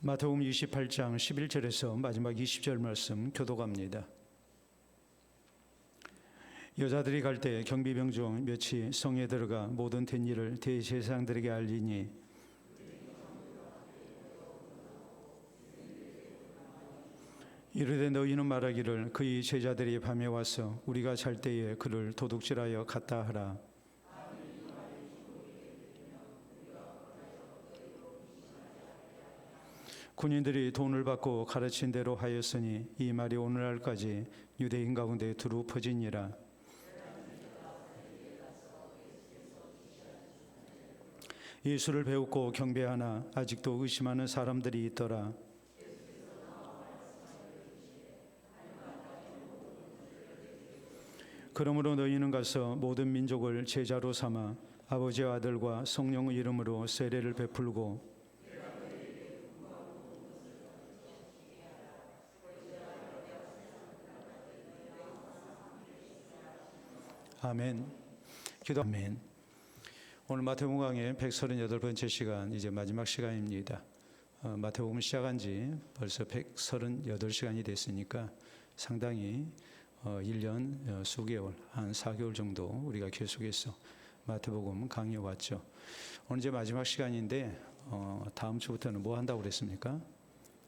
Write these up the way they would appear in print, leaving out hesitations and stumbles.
마태복음 28장 11절에서 마지막 20절 말씀 교독합니다. 여자들이 갈 때 경비병 중 몇이 성에 들어가 모든 된 일을 대제사장들에게 알리니 이르되 너희는 말하기를 그의 제자들이 밤에 와서 우리가 잘 때에 그를 도둑질하여 갔다 하라. 군인들이 돈을 받고 가르친 대로 하였으니 이 말이 오늘날까지 유대인 가운데 두루 퍼지니라. 예수를 배웠고 경배하나 아직도 의심하는 사람들이 있더라. 그러므로 너희는 가서 모든 민족을 제자로 삼아 아버지와 아들과 성령의 이름으로 세례를 베풀고 아멘. 기도. 아멘. 오늘 마태복음 강의 138번째 시간, 이제 마지막 시간입니다. 마태복음 시작한 지 벌써 138시간이 됐으니까 상당히 1년 수개월, 한 4개월 정도 우리가 계속해서 마태복음 강의해 왔죠. 오늘 이제 마지막 시간인데 다음 주부터는 뭐 한다고 그랬습니까?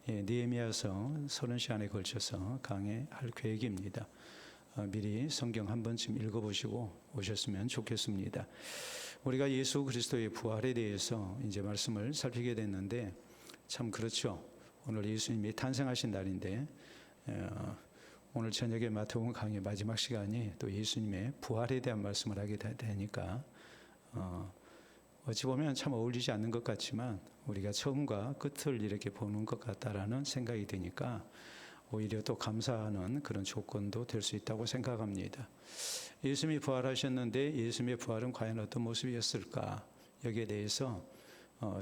느헤미야서 30시간에 걸쳐서 강의할 계획입니다. 미리 성경 한 번쯤 읽어보시고 오셨으면 좋겠습니다. 우리가 예수 그리스도의 부활에 대해서 이제 말씀을 살피게 됐는데 참 그렇죠. 오늘 예수님이 탄생하신 날인데 오늘 저녁에 마태복음 강의 마지막 시간이 또 예수님의 부활에 대한 말씀을 하게 되니까 어찌 보면 참 어울리지 않는 것 같지만 우리가 처음과 끝을 이렇게 보는 것 같다라는 생각이 드니까 오히려 또 감사하는 그런 조건도 될 수 있다고 생각합니다. 예수님이 부활하셨는데 예수님의 부활은 과연 어떤 모습이었을까? 여기에 대해서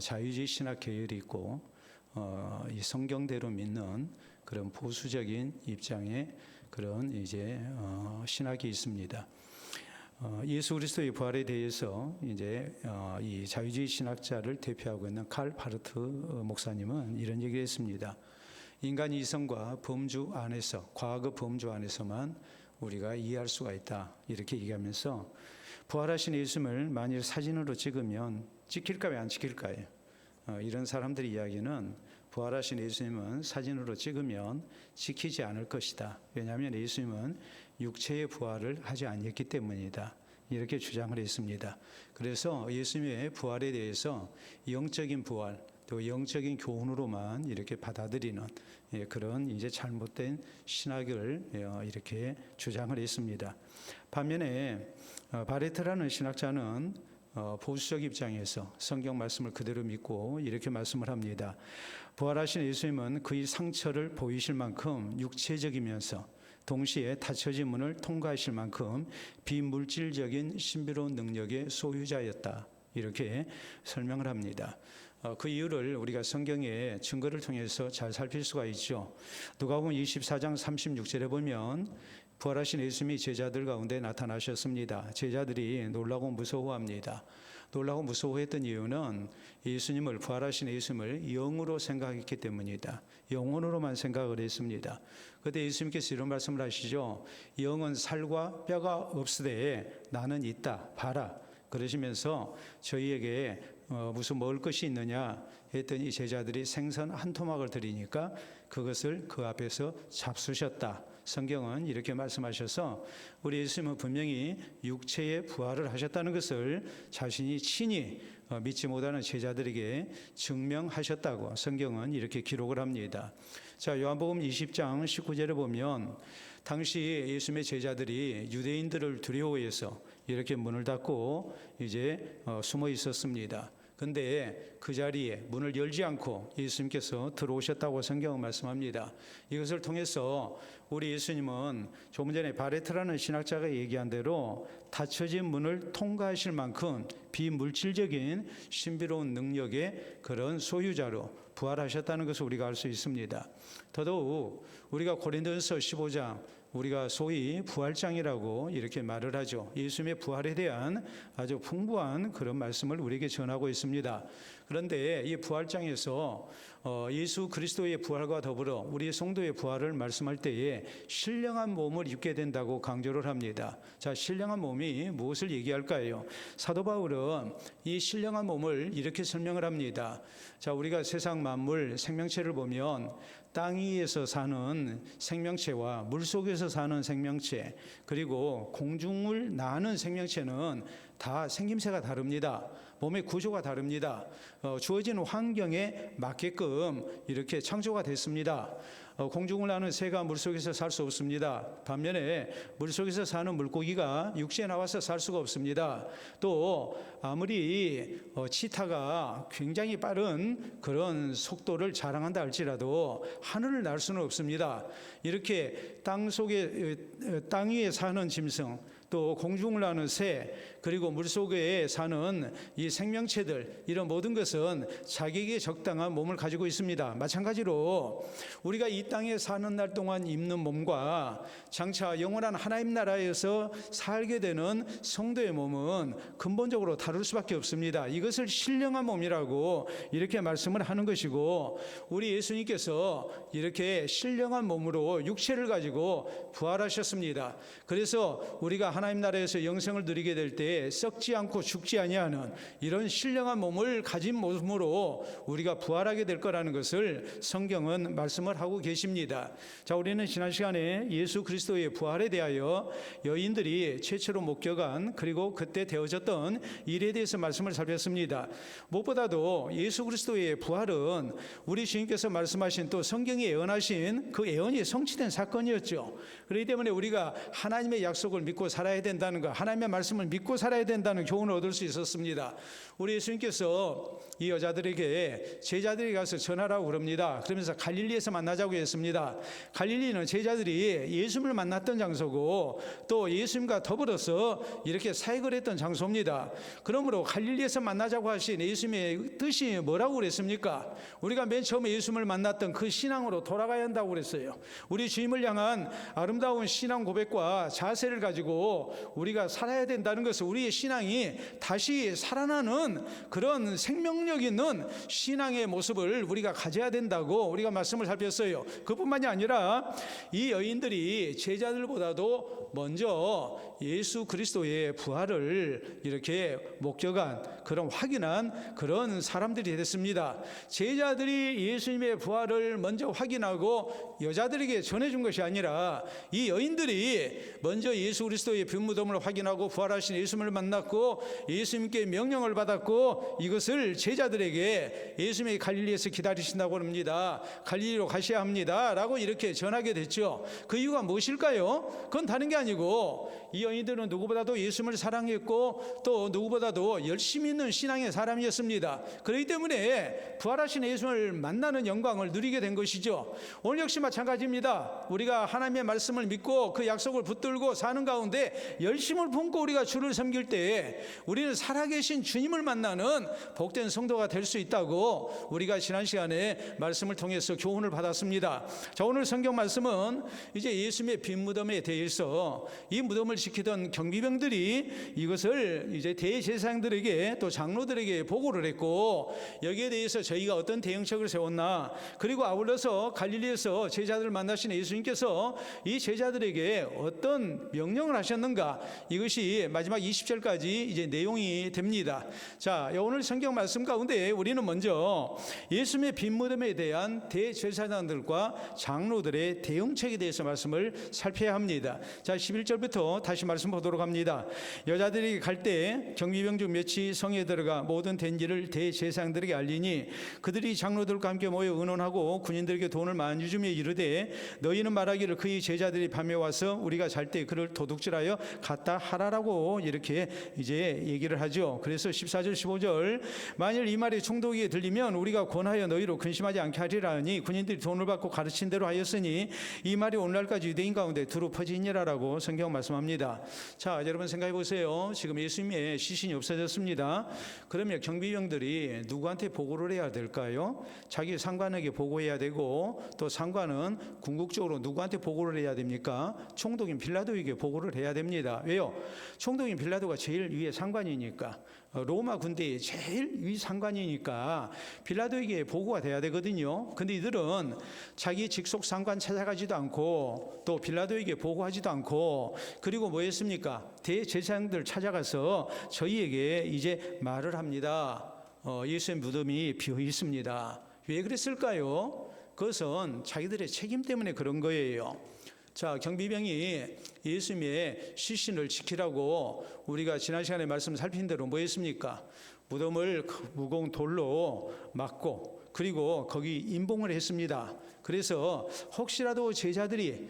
자유주의 신학 계열이 있고 이 성경대로 믿는 그런 보수적인 입장의 그런 이제 신학이 있습니다. 예수 그리스도의 부활에 대해서 이제 이 자유주의 신학자를 대표하고 있는 칼 바르트 목사님은 이런 얘기를 했습니다. 인간 이성과 범주 안에서, 과거 범주 안에서만 우리가 이해할 수가 있다. 이렇게 얘기하면서 부활하신 예수님을 만일 사진으로 찍으면 찍힐까요? 안 찍힐까요? 이런 사람들의 이야기는 부활하신 예수님은 사진으로 찍으면 지키지 않을 것이다. 왜냐하면 예수님은 육체의 부활을 하지 않았기 때문이다. 이렇게 주장을 했습니다. 그래서 예수님의 부활에 대해서 영적인 부활, 또 영적인 교훈으로만 이렇게 받아들이는 그런 이제 잘못된 신학을 이렇게 주장을 했습니다. 반면에 바레트라는 신학자는 보수적 입장에서 성경 말씀을 그대로 믿고 이렇게 말씀을 합니다. 부활하신 예수님은 그의 상처를 보이실 만큼 육체적이면서 동시에 닫혀진 문을 통과하실 만큼 비물질적인 신비로운 능력의 소유자였다. 이렇게 설명을 합니다. 그 이유를 우리가 성경의 증거를 통해서 잘 살필 수가 있죠. 누가복음 24장 36절에 보면 부활하신 예수님이 제자들 가운데 나타나셨습니다. 제자들이 놀라고 무서워합니다. 놀라고 무서워했던 이유는 예수님을, 부활하신 예수님을 영으로 생각했기 때문이다. 영혼으로만 생각을 했습니다. 그때 예수님께서 이런 말씀을 하시죠. 영은 살과 뼈가 없으되 나는 있다. 봐라. 그러시면서 저희에게 무슨 먹을 것이 있느냐 했더니 제자들이 생선 한 토막을 드리니까 그것을 그 앞에서 잡수셨다. 성경은 이렇게 말씀하셔서 우리 예수님은 분명히 육체의 부활을 하셨다는 것을 자신이 친히 믿지 못하는 제자들에게 증명하셨다고 성경은 이렇게 기록을 합니다. 자, 요한복음 20장 19절에 보면 당시 예수님의 제자들이 유대인들을 두려워해서 이렇게 문을 닫고 이제 숨어 있었습니다. 근데 그 자리에 문을 열지 않고 예수님께서 들어오셨다고 성경은 말씀합니다. 이것을 통해서 우리 예수님은 조금 전에 바레트라는 신학자가 얘기한 대로 닫혀진 문을 통과하실 만큼 비물질적인 신비로운 능력의 그런 소유자로 부활하셨다는 것을 우리가 알 수 있습니다. 더더욱 우리가 고린도전서 15장 우리가 소위 부활장이라고 이렇게 말을 하죠. 예수님의 부활에 대한 아주 풍부한 그런 말씀을 우리에게 전하고 있습니다. 그런데 이 부활장에서 예수 그리스도의 부활과 더불어 우리 성도의 부활을 말씀할 때에 신령한 몸을 입게 된다고 강조를 합니다. 자, 신령한 몸이 무엇을 얘기할까요? 사도 바울은 이 신령한 몸을 이렇게 설명을 합니다. 자, 우리가 세상 만물 생명체를 보면 땅 위에서 사는 생명체와 물속에서 사는 생명체, 그리고 공중을 나는 생명체는 다 생김새가 다릅니다. 몸의 구조가 다릅니다. 주어진 환경에 맞게끔 이렇게 창조가 됐습니다. 공중을 나는 새가 물속에서 살 수 없습니다. 반면에 물속에서 사는 물고기가 육지에 나와서 살 수가 없습니다. 또 아무리 치타가 굉장히 빠른 그런 속도를 자랑한다 할지라도 하늘을 날 수는 없습니다. 이렇게 땅 위에 사는 짐승, 또 공중을 나는 새, 그리고 물속에 사는 이 생명체들, 이런 모든 것은 자기에게 적당한 몸을 가지고 있습니다. 마찬가지로 우리가 이 땅에 사는 날 동안 입는 몸과 장차 영원한 하나님 나라에서 살게 되는 성도의 몸은 근본적으로 다를 수밖에 없습니다. 이것을 신령한 몸이라고 이렇게 말씀을 하는 것이고, 우리 예수님께서 이렇게 신령한 몸으로 육체를 가지고 부활하셨습니다. 그래서 우리가 하나님 나라에서 영생을 누리게 될 때 썩지 않고 죽지 아니하는 이런 신령한 몸을 가진 몸으로 우리가 부활하게 될 거라는 것을 성경은 말씀을 하고 계십니다. 자, 우리는 지난 시간에 예수 그리스도의 부활에 대하여 여인들이 최초로 목격한, 그리고 그때 되어졌던 일에 대해서 말씀을 살폈습니다. 무엇보다도 예수 그리스도의 부활은 우리 주님께서 말씀하신, 또 성경이 예언하신 그 예언이 성취된 사건이었죠. 그렇기 때문에 우리가 하나님의 약속을 믿고 살아야 된다는 것, 하나님의 말씀을 믿고 살아야 된다는 교훈을 얻을 수 있었습니다. 우리 예수님께서 이 여자들에게, 제자들이 가서 전하라고 그럽니다. 그러면서 갈릴리에서 만나자고 했습니다. 갈릴리는 제자들이 예수님을 만났던 장소고, 또 예수님과 더불어서 이렇게 사역을 했던 장소입니다. 그러므로 갈릴리에서 만나자고 하신 예수님의 뜻이 뭐라고 그랬습니까? 우리가 맨 처음에 예수님을 만났던 그 신앙으로 돌아가야 한다고 그랬어요. 우리 주님을 향한 아름다운 신앙 고백과 자세를 가지고 우리가 살아야 된다는 것을, 우리의 신앙이 다시 살아나는 그런 생명력 있는 신앙의 모습을 우리가 가져야 된다고 우리가 말씀을 살폈어요. 그뿐만이 아니라 이 여인들이 제자들보다도 먼저 예수 그리스도의 부활을 이렇게 목격한, 그런 확인한 그런 사람들이 됐습니다. 제자들이 예수님의 부활을 먼저 확인하고 여자들에게 전해준 것이 아니라 이 여인들이 먼저 예수 그리스도의 빈무덤을 확인하고 부활하신 예수님을 만났고 예수님께 명령을 받았고, 이것을 제자들에게 예수님이 갈릴리에서 기다리신다고 합니다. 갈릴리로 가셔야 합니다 라고 이렇게 전하게 됐죠. 그 이유가 무엇일까요? 그건 다른 게 아니고, 이 여인들은 누구보다도 예수님을 사랑했고 또 누구보다도 열심히 있는 신앙의 사람이었습니다. 그렇기 때문에 부활하신 예수님을 만나는 영광을 누리게 된 것이죠. 오늘 역시 마찬가지입니다. 우리가 하나님의 말씀을 믿고 그 약속을 붙들고 사는 가운데 열심을 품고 우리가 주를 섬길 때에 우리는 살아계신 주님을 만나는 복된 성도가 될 수 있다고 우리가 지난 시간에 말씀을 통해서 교훈을 받았습니다. 자, 오늘 성경 말씀은 이제 예수님의 빈 무덤에 대해서 이 무덤을 지키던 경비병들이 이것을 이제 대제사장들에게 또 장로들에게 보고를 했고, 여기에 대해서 저희가 어떤 대응책을 세웠나, 그리고 아울러서 갈릴리에서 제자들을 만나신 예수님께서 이 제자들에게 어떤 명령을 하셨는가, 이것이 마지막 20절까지 이제 내용이 됩니다. 자, 오늘 성경 말씀 가운데 우리는 먼저 예수님의 빈 무덤에 대한 대제사장들과 장로들의 대응책에 대해서 말씀을 살펴야 합니다. 자, 11절부터 다시 말씀 보도록 합니다. 여자들이 갈 때 경비병 중 몇이 성에 들어가 모든 된 일을 대제사장들에게 알리니 그들이 장로들과 함께 모여 의논하고 군인들에게 돈을 많이 주며 이르되, 너희는 말하기를 그의 제자들이 밤에 와서 우리가 잘 때 그를 도둑질하여 갖다 하라라고 이렇게 이렇게 이제 얘기를 하죠. 그래서 14절 15절 만일 이 말이 총독에게 들리면 우리가 권하여 너희로 근심하지 않게 하리라 하니 군인들이 돈을 받고 가르친 대로 하였으니 이 말이 오늘날까지 유대인 가운데 두루 퍼지니라라고 성경 말씀합니다. 자, 여러분 생각해 보세요. 지금 예수님의 시신이 없어졌습니다. 그러면 경비병들이 누구한테 보고를 해야 될까요? 자기 상관에게 보고해야 되고, 또 상관은 궁극적으로 누구한테 보고를 해야 됩니까? 총독인 빌라도에게 보고를 해야 됩니다. 왜요? 총독인 빌라도가 제일 위에 상관이니까, 로마 군대의 제일 위 상관이니까 빌라도에게 보고가 돼야 되거든요. 근데 이들은 자기 직속 상관 찾아가지도 않고 또 빌라도에게 보고하지도 않고, 그리고 뭐 했습니까? 대제사장들 찾아가서 저희에게 이제 말을 합니다. 예수의 무덤이 비어 있습니다. 왜 그랬을까요? 그것은 자기들의 책임 때문에 그런 거예요. 자, 경비병이 예수님의 시신을 지키라고 우리가 지난 시간에 말씀 살핀 대로 뭐 했습니까? 무덤을 무거운 돌로 막고, 그리고 거기 임봉을 했습니다. 그래서 혹시라도 제자들이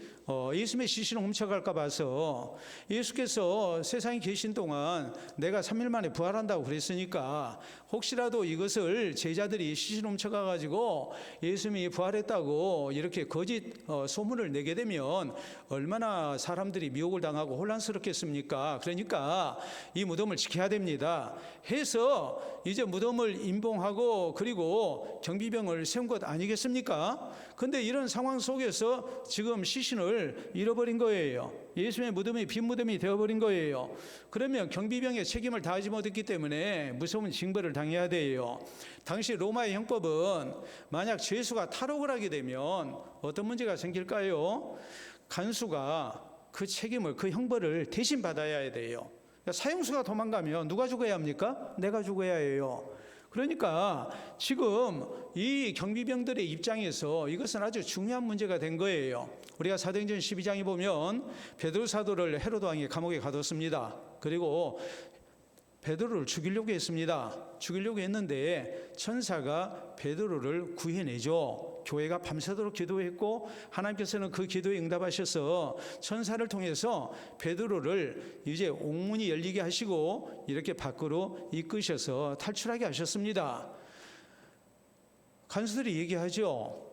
예수님의 시신을 훔쳐갈까 봐서, 예수께서 세상에 계신 동안 내가 3일 만에 부활한다고 그랬으니까 혹시라도 이것을 제자들이 시신을 훔쳐가가지고 예수님이 부활했다고 이렇게 거짓 소문을 내게 되면 얼마나 사람들이 미혹을 당하고 혼란스럽겠습니까? 그러니까 이 무덤을 지켜야 됩니다 해서 이제 무덤을 임봉하고 그리고 경비병을 세운 것 아니겠습니까? 근데 이런 상황 속에서 지금 시신을 잃어버린 거예요. 예수님의 무덤이 빈 무덤이 되어버린 거예요. 그러면 경비병의 책임을 다하지 못했기 때문에 무서운 징벌을 당해야 돼요. 당시 로마의 형법은 만약 죄수가 탈옥을 하게 되면 어떤 문제가 생길까요? 간수가 그 책임을, 그 형벌을 대신 받아야 돼요. 그러니까 사형수가 도망가면 누가 죽어야 합니까? 내가 죽어야 해요. 그러니까 지금 이 경비병들의 입장에서 이것은 아주 중요한 문제가 된 거예요. 우리가 사도행전 12장에 보면 베드로 사도를 헤로드 왕이 감옥에 가뒀습니다. 그리고 베드로를 죽이려고 했습니다. 죽이려고 했는데 천사가 베드로를 구해내죠. 교회가 밤새도록 기도했고 하나님께서는 그 기도에 응답하셔서 천사를 통해서 베드로를 이제 옥문이 열리게 하시고 이렇게 밖으로 이끄셔서 탈출하게 하셨습니다. 간수들이 얘기하죠.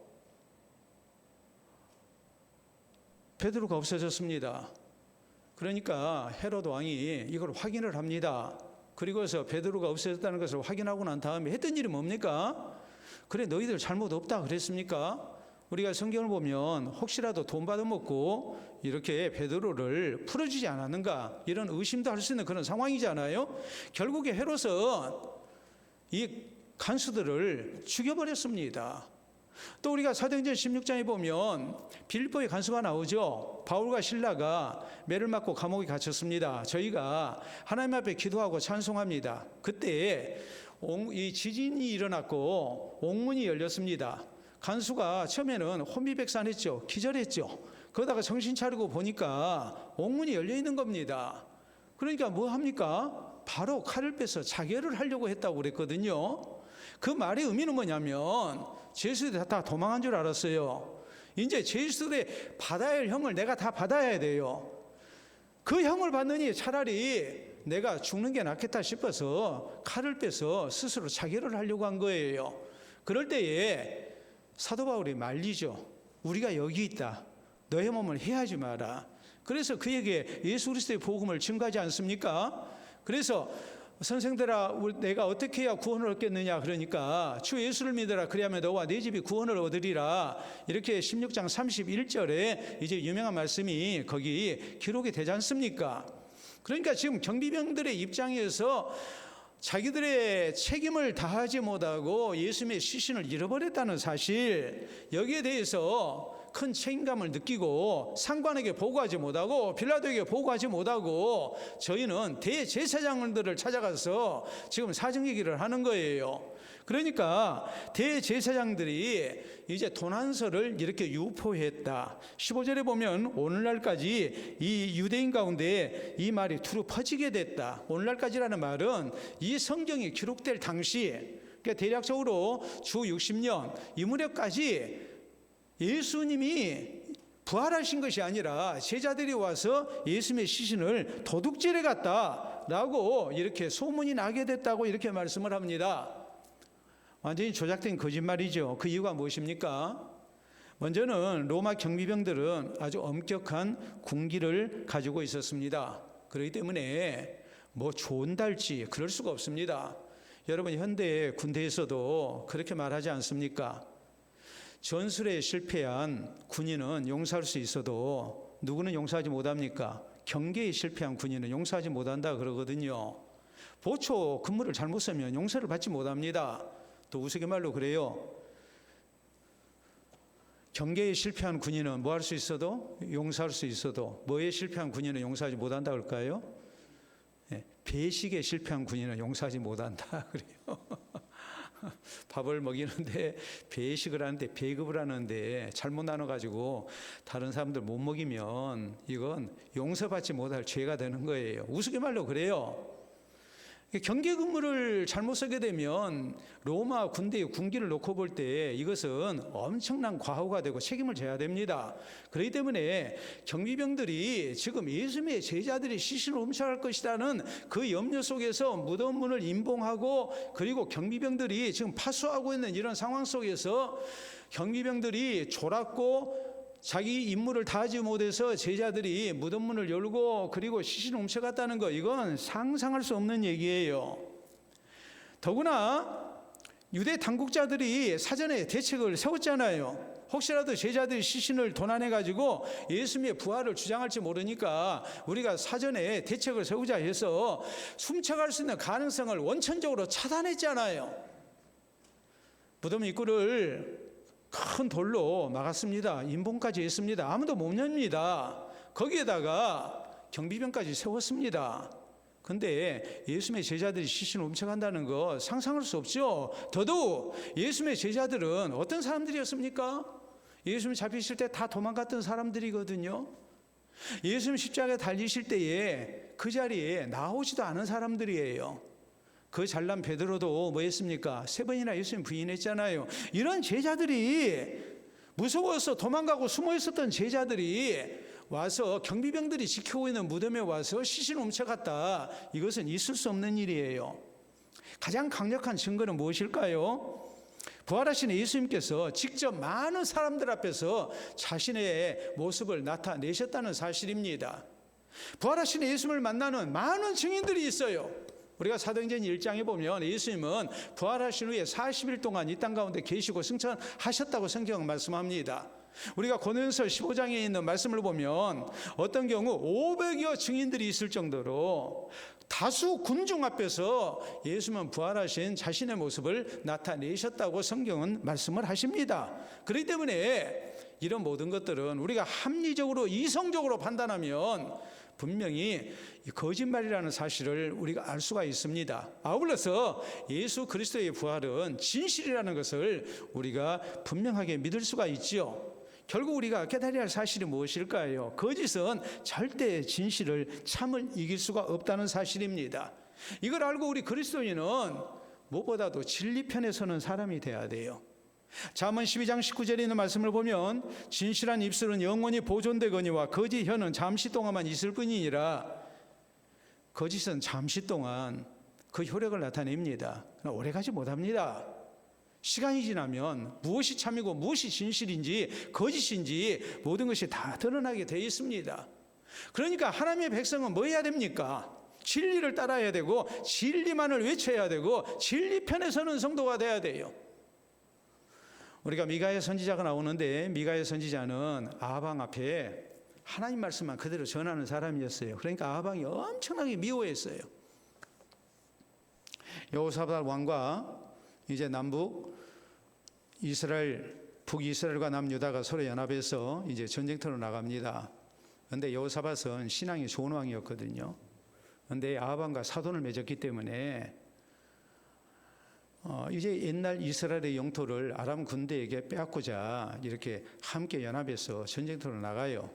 베드로가 없어졌습니다. 그러니까 헤로드 왕이 이걸 확인을 합니다. 그리고서 베드로가 없어졌다는 것을 확인하고 난 다음에 했던 일이 뭡니까? 그래, 너희들 잘못 없다 그랬습니까? 우리가 성경을 보면 혹시라도 돈 받아먹고 이렇게 베드로를 풀어주지 않았는가, 이런 의심도 할 수 있는 그런 상황이잖아요. 결국에 헤롯은 이 간수들을 죽여버렸습니다. 또 우리가 사도행전 16장에 보면 빌립보의 간수가 나오죠. 바울과 실라가 매를 맞고 감옥에 갇혔습니다. 저희가 하나님 앞에 기도하고 찬송합니다. 그때 이 지진이 일어났고 옥문이 열렸습니다. 간수가 처음에는 혼비백산했죠. 기절했죠. 그러다가 정신 차리고 보니까 옥문이 열려 있는 겁니다. 그러니까 뭐 합니까? 바로 칼을 빼서 자결을 하려고 했다고 그랬거든요. 그 말의 의미는 뭐냐면 죄수들이 다 도망한 줄 알았어요. 이제 죄수들의 받아야 할 형을 내가 다 받아야 돼요. 그 형을 받느니 차라리 내가 죽는 게 낫겠다 싶어서 칼을 빼서 스스로 자결을 하려고 한 거예요. 그럴 때에 사도 바울이 말리죠. 우리가 여기 있다. 너의 몸을 해하지 마라. 그래서 그에게 예수 그리스도의 복음을 증거하지 않습니까? 그래서 선생들아, 내가 어떻게 해야 구원을 얻겠느냐 그러니까 주 예수를 믿으라. 그리하면 너와 네 집이 구원을 얻으리라. 이렇게 16장 31절에 이제 유명한 말씀이 거기 기록이 되지 않습니까? 그러니까 지금 경비병들의 입장에서 자기들의 책임을 다하지 못하고 예수님의 시신을 잃어버렸다는 사실, 여기에 대해서 큰 책임감을 느끼고 상관에게 보고하지 못하고 빌라도에게 보고하지 못하고 저희는 대제사장들을 찾아가서 지금 사정 얘기를 하는 거예요. 그러니까 대제사장들이 이제 도난서를 이렇게 유포했다. 15절에 보면 오늘날까지 이 유대인 가운데 이 말이 두루 퍼지게 됐다. 오늘날까지라는 말은 이 성경이 기록될 당시, 그러니까 대략적으로 주 60년 이 무렵까지 예수님이 부활하신 것이 아니라 제자들이 와서 예수님의 시신을 도둑질해 갔다 라고 이렇게 소문이 나게 됐다고 이렇게 말씀을 합니다. 완전히 조작된 거짓말이죠. 그 이유가 무엇입니까? 먼저는 로마 경비병들은 아주 엄격한 군기를 가지고 있었습니다. 그렇기 때문에 뭐 좋은 달지 그럴 수가 없습니다. 여러분, 현대 군대에서도 그렇게 말하지 않습니까? 전술에 실패한 군인은 용서할 수 있어도 누구는 용서하지 못합니까? 경계에 실패한 군인은 용서하지 못한다 그러거든요. 보초 근무를 잘못 쓰면 용서를 받지 못합니다. 또 우스갯말로 그래요. 경계에 실패한 군인은 뭐 할 수 있어도 용서할 수 있어도 뭐에 실패한 군인은 용서하지 못한다 그럴까요? 배식에 실패한 군인은 용서하지 못한다 그래요. 밥을 먹이는데 배식을 하는데 배급을 하는데 잘못 나눠가지고 다른 사람들 못 먹이면 이건 용서받지 못할 죄가 되는 거예요. 우스갯말로 그래요. 경계 근무를 잘못 쓰게 되면 로마 군대의 군기를 놓고 볼 때 이것은 엄청난 과오가 되고 책임을 져야 됩니다. 그렇기 때문에 경비병들이 지금 예수님의 제자들이 시신을 훔쳐갈 것이라는 그 염려 속에서 무덤 문을 임봉하고, 그리고 경비병들이 지금 파수하고 있는 이런 상황 속에서 경비병들이 졸았고 자기 임무를 다하지 못해서 제자들이 무덤 문을 열고 그리고 시신을 훔쳐갔다는 거, 이건 상상할 수 없는 얘기예요. 더구나 유대 당국자들이 사전에 대책을 세웠잖아요. 혹시라도 제자들이 시신을 도난해가지고 예수님의 부활을 주장할지 모르니까 우리가 사전에 대책을 세우자 해서 훔쳐갈 수 있는 가능성을 원천적으로 차단했잖아요. 무덤 입구를 큰 돌로 막았습니다. 임봉까지 했습니다. 아무도 못 엽니다. 거기에다가 경비병까지 세웠습니다. 근데 예수님의 제자들이 시신을 훔쳐간다는 거 상상할 수 없죠. 더더욱 예수님의 제자들은 어떤 사람들이었습니까? 예수님 잡히실 때 다 도망갔던 사람들이거든요. 예수님 십자가에 달리실 때에 그 자리에 나오지도 않은 사람들이에요. 그 잘난 베드로도 뭐 했습니까? 3번이나 예수님 부인했잖아요. 이런 제자들이, 무서워서 도망가고 숨어 있었던 제자들이 와서 경비병들이 지키고 있는 무덤에 와서 시신을 훔쳐갔다. 이것은 있을 수 없는 일이에요. 가장 강력한 증거는 무엇일까요? 부활하신 예수님께서 직접 많은 사람들 앞에서 자신의 모습을 나타내셨다는 사실입니다. 부활하신 예수님을 만나는 많은 증인들이 있어요. 우리가 사도행전 1장에 보면 예수님은 부활하신 후에 40일 동안 이 땅 가운데 계시고 승천하셨다고 성경은 말씀합니다. 우리가 고린도전서 15장에 있는 말씀을 보면 어떤 경우 500여 증인들이 있을 정도로 다수 군중 앞에서 예수님은 부활하신 자신의 모습을 나타내셨다고 성경은 말씀을 하십니다. 그렇기 때문에 이런 모든 것들은 우리가 합리적으로 이성적으로 판단하면 분명히 거짓말이라는 사실을 우리가 알 수가 있습니다. 아울러서 예수 그리스도의 부활은 진실이라는 것을 우리가 분명하게 믿을 수가 있지요. 결국 우리가 깨달아야 할 사실이 무엇일까요? 거짓은 절대 진실을, 참을 이길 수가 없다는 사실입니다. 이걸 알고 우리 그리스도인은 무엇보다도 진리 편에 서는 사람이 돼야 돼요. 잠언 12장 19절에 있는 말씀을 보면 진실한 입술은 영원히 보존되거니와 거짓 혀는 잠시 동안만 있을 뿐이니라. 거짓은 잠시 동안 그 효력을 나타냅니다. 그러나 오래가지 못합니다. 시간이 지나면 무엇이 참이고 무엇이 진실인지 거짓인지 모든 것이 다 드러나게 되어 있습니다. 그러니까 하나님의 백성은 뭐 해야 됩니까? 진리를 따라야 되고 진리만을 외쳐야 되고 진리 편에 서는 성도가 돼야 돼요. 우리가 미가야 선지자가 나오는데 미가야 선지자는 아방 앞에 하나님 말씀만 그대로 전하는 사람이었어요. 그러니까 아방이 엄청나게 미워했어요. 여호사밧 왕과 이제 남북 이스라엘, 북이스라엘과 남유다가 서로 연합해서 이제 전쟁터로 나갑니다. 그런데 여호사밧은 신앙이 좋은 왕이었거든요. 그런데 아방과 사돈을 맺었기 때문에 이제 옛날 이스라엘의 영토를 아람 군대에게 빼앗고자 이렇게 함께 연합해서 전쟁터로 나가요.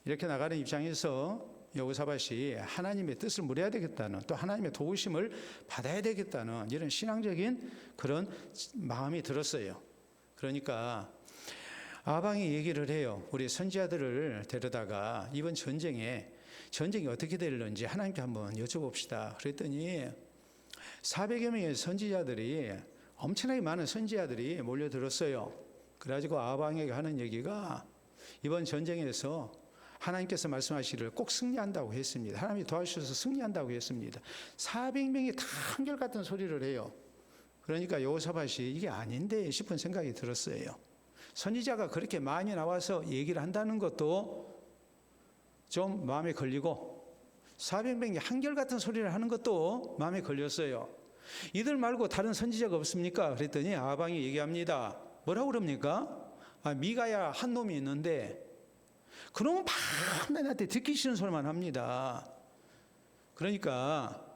이렇게 나가는 입장에서 여호사밧이 하나님의 뜻을 물어야 되겠다는, 또 하나님의 도우심을 받아야 되겠다는 이런 신앙적인 그런 마음이 들었어요. 그러니까 아방이 얘기를 해요. 우리 선지자들을 데려다가 이번 전쟁에 전쟁이 어떻게 될는지 하나님께 한번 여쭤봅시다. 그랬더니 400여 명의 선지자들이, 엄청나게 많은 선지자들이 몰려들었어요. 그래가지고 아합 왕에게 하는 얘기가 이번 전쟁에서 하나님께서 말씀하시기를 꼭 승리한다고 했습니다. 하나님이 도와주셔서 승리한다고 했습니다. 400명이 다 한결같은 소리를 해요. 그러니까 여호사밧이 이게 아닌데 싶은 생각이 들었어요. 선지자가 그렇게 많이 나와서 얘기를 한다는 것도 좀 마음에 걸리고 400명이 한결같은 소리를 하는 것도 마음에 걸렸어요. 이들 말고 다른 선지자가 없습니까? 그랬더니 아합 왕이 얘기합니다. 뭐라고 그럽니까? 미가야 한 놈이 있는데 그놈은 밤낮 나한테 듣기 싫은 소리만 합니다. 그러니까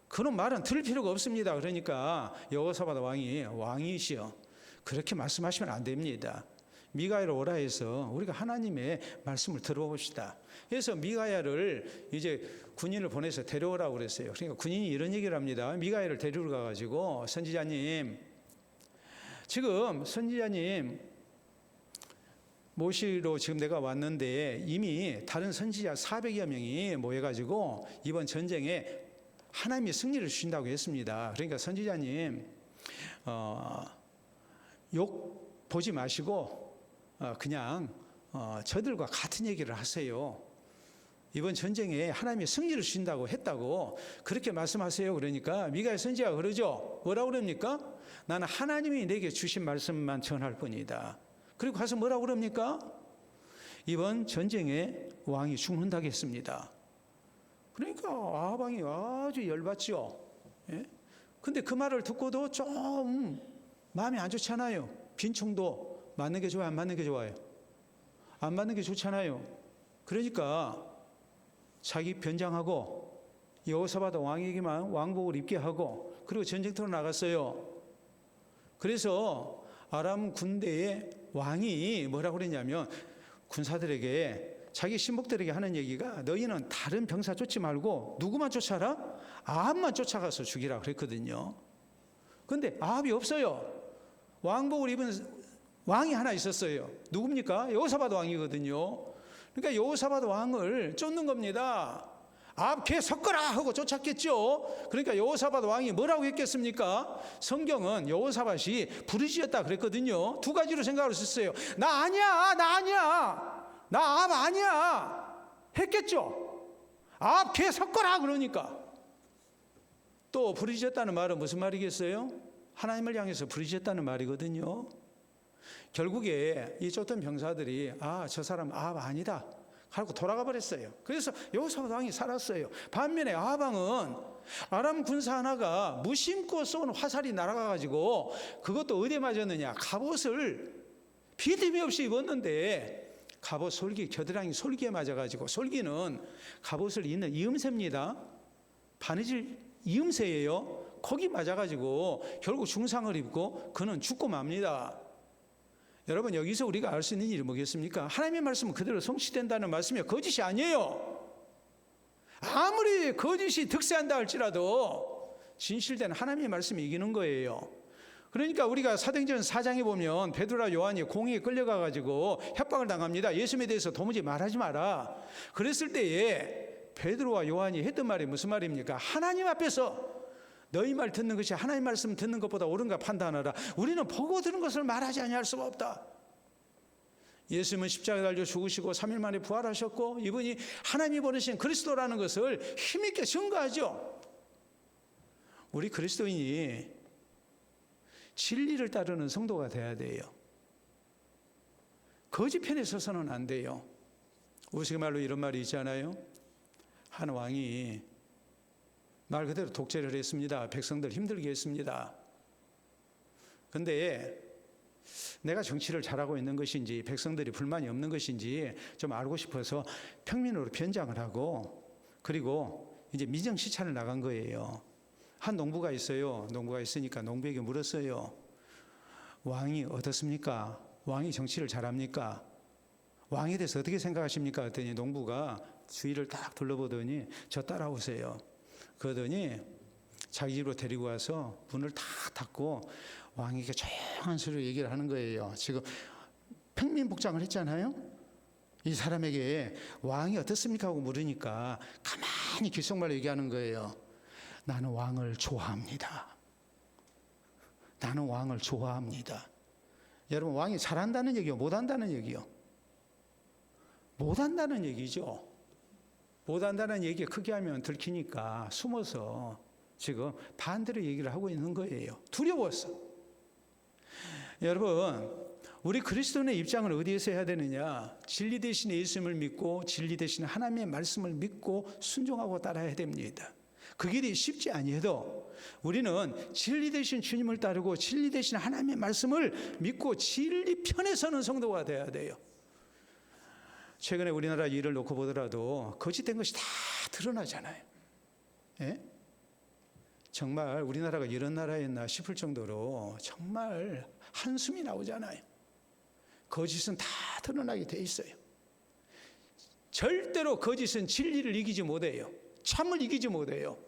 그놈 말은 들을 필요가 없습니다. 그러니까 여호사밧 왕이시여 그렇게 말씀하시면 안 됩니다. 미가야를 오라 해서 우리가 하나님의 말씀을 들어봅시다. 그래서 미가야를 이제 군인을 보내서 데려오라고 그랬어요. 그러니까 군인이 이런 얘기를 합니다. 미가야를 데리러 가가지고 선지자님, 지금 선지자님 모시러 지금 내가 왔는데 이미 다른 선지자 400여 명이 모여가지고 이번 전쟁에 하나님이 승리를 주신다고 했습니다. 그러니까 선지자님 욕 보지 마시고 그냥 저들과 같은 얘기를 하세요. 이번 전쟁에 하나님이 승리를 주신다고 했다고 그렇게 말씀하세요. 그러니까 미가야 선지자가 그러죠. 뭐라고 그럽니까? 나는 하나님이 내게 주신 말씀만 전할 뿐이다. 그리고 가서 뭐라고 그럽니까? 이번 전쟁에 왕이 죽는다고 했습니다. 그러니까 아합 왕이 아주 열받죠. 예? 근데 그 말을 듣고도 좀 마음이 안 좋잖아요. 빈총도 맞는 게 좋아요? 안 맞는 게 좋아요? 안 맞는 게 좋잖아요. 그러니까 자기 변장하고 여호사밧 왕에게만 왕복을 입게 하고 그리고 전쟁터로 나갔어요. 그래서 아람 군대의 왕이 뭐라고 그랬냐면 군사들에게 자기 신복들에게 하는 얘기가 너희는 다른 병사 쫓지 말고 누구만 쫓아라? 아합만 쫓아가서 죽이라 그랬거든요. 근데 아합이 없어요. 왕복을 입은 왕이 하나 있었어요. 누굽니까? 여호사밧 왕이거든요. 그러니까 여호사밧 왕을 쫓는 겁니다. 아합 개 섞어라 하고 쫓았겠죠. 그러니까 여호사밧 왕이 뭐라고 했겠습니까? 성경은 여호사밧이 부르짖었다 그랬거든요. 두 가지로 생각을 했어요. 나 아니야, 나 아니야, 나 아합 아니야 했겠죠. 아합 개 섞어라 그러니까. 또 부르짖었다는 말은 무슨 말이겠어요? 하나님을 향해서 부르짖었다는 말이거든요. 결국에 이 쫓던 병사들이 저 사람 아합 아니다 하고 돌아가 버렸어요. 그래서 여호사밧 왕이 살았어요. 반면에 아합 왕은 아람 군사 하나가 무심코 쏜 화살이 날아가가지고 그것도 어디에 맞았느냐? 갑옷을 비듬이 없이 입었는데 갑옷 솔기, 겨드랑이 솔기에 맞아가지고, 솔기는 갑옷을 잇는 이음새입니다. 바느질 이음새예요. 거기 맞아가지고 결국 중상을 입고 그는 죽고 맙니다. 여러분, 여기서 우리가 알 수 있는 일이 뭐겠습니까? 하나님의 말씀은 그대로 성취된다는 말씀이 거짓이 아니에요. 아무리 거짓이 득세한다 할지라도 진실된 하나님의 말씀이 이기는 거예요. 그러니까 우리가 사도행전 4장에 보면 베드로와 요한이 공회에 끌려가가지고 협박을 당합니다. 예수님에 대해서 도무지 말하지 마라. 그랬을 때에 베드로와 요한이 했던 말이 무슨 말입니까? 하나님 앞에서 너희 말 듣는 것이 하나님 말씀 듣는 것보다 옳은가 판단하라. 우리는 보고 들은 것을 말하지 아니할 수가 없다. 예수님은 십자가에 달려 죽으시고 3일 만에 부활하셨고 이분이 하나님이 보내신 그리스도라는 것을 힘있게 증거하죠. 우리 그리스도인이 진리를 따르는 성도가 돼야 돼요. 거짓 편에 서서는 안 돼요. 우스갯말로 이런 말이 있잖아요. 한 왕이 말 그대로 독재를 했습니다. 백성들 힘들게 했습니다. 근데 내가 정치를 잘하고 있는 것인지 백성들이 불만이 없는 것인지 좀 알고 싶어서 평민으로 변장을 하고 그리고 이제 민정 시찰을 나간 거예요. 한 농부가 있어요. 농부가 있으니까 농부에게 물었어요. 왕이 어떻습니까? 왕이 정치를 잘합니까? 왕에 대해서 어떻게 생각하십니까? 그랬더니 농부가 주위를 딱 둘러보더니 저 따라오세요. 그러더니 자기 집으로 데리고 와서 문을 딱 닫고 왕에게 조용한 소리로 얘기를 하는 거예요. 지금 평민복장을 했잖아요. 이 사람에게 왕이 어떻습니까? 하고 물으니까 가만히 귓속말로 얘기하는 거예요. 나는 왕을 좋아합니다. 나는 왕을 좋아합니다. 여러분, 왕이 잘한다는 얘기요? 못한다는 얘기요? 못한다는 얘기죠. 못한다는 얘기 크게 하면 들키니까 숨어서 지금 반대로 얘기를 하고 있는 거예요. 두려워서. 여러분, 우리 그리스도인의 입장을 어디에서 해야 되느냐? 진리 대신 예수님을 믿고 진리 대신 하나님의 말씀을 믿고 순종하고 따라야 됩니다. 그 길이 쉽지 아니해도 우리는 진리 대신 주님을 따르고 진리 대신 하나님의 말씀을 믿고 진리 편에 서는 성도가 돼야 돼요. 최근에 우리나라 일을 놓고 보더라도 거짓된 것이 다 드러나잖아요. 예? 정말 우리나라가 이런 나라였나 싶을 정도로 정말 한숨이 나오잖아요. 거짓은 다 드러나게 돼 있어요. 절대로 거짓은 진리를 이기지 못해요. 참을 이기지 못해요.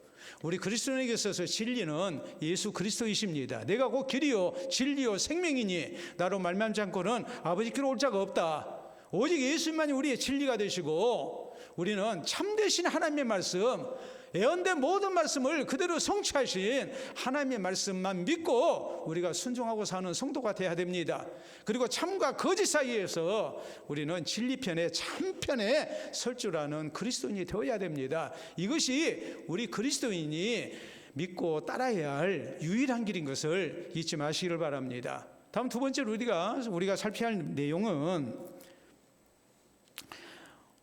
우리 그리스도인에게 있어서 진리는 예수 그리스도이십니다. 내가 곧 길이요 진리요 생명이니 나로 말미암지 않고는 아버지께로 올 자가 없다. 오직 예수님만이 우리의 진리가 되시고 우리는 참되신 하나님의 말씀, 예언된 모든 말씀을 그대로 성취하신 하나님의 말씀만 믿고 우리가 순종하고 사는 성도가 되어야 됩니다. 그리고 참과 거짓 사이에서 우리는 진리편에 참편에 설 줄 아는 그리스도인이 되어야 됩니다. 이것이 우리 그리스도인이 믿고 따라야 할 유일한 길인 것을 잊지 마시기를 바랍니다. 다음 두 번째로 우리가 살펴야 할 내용은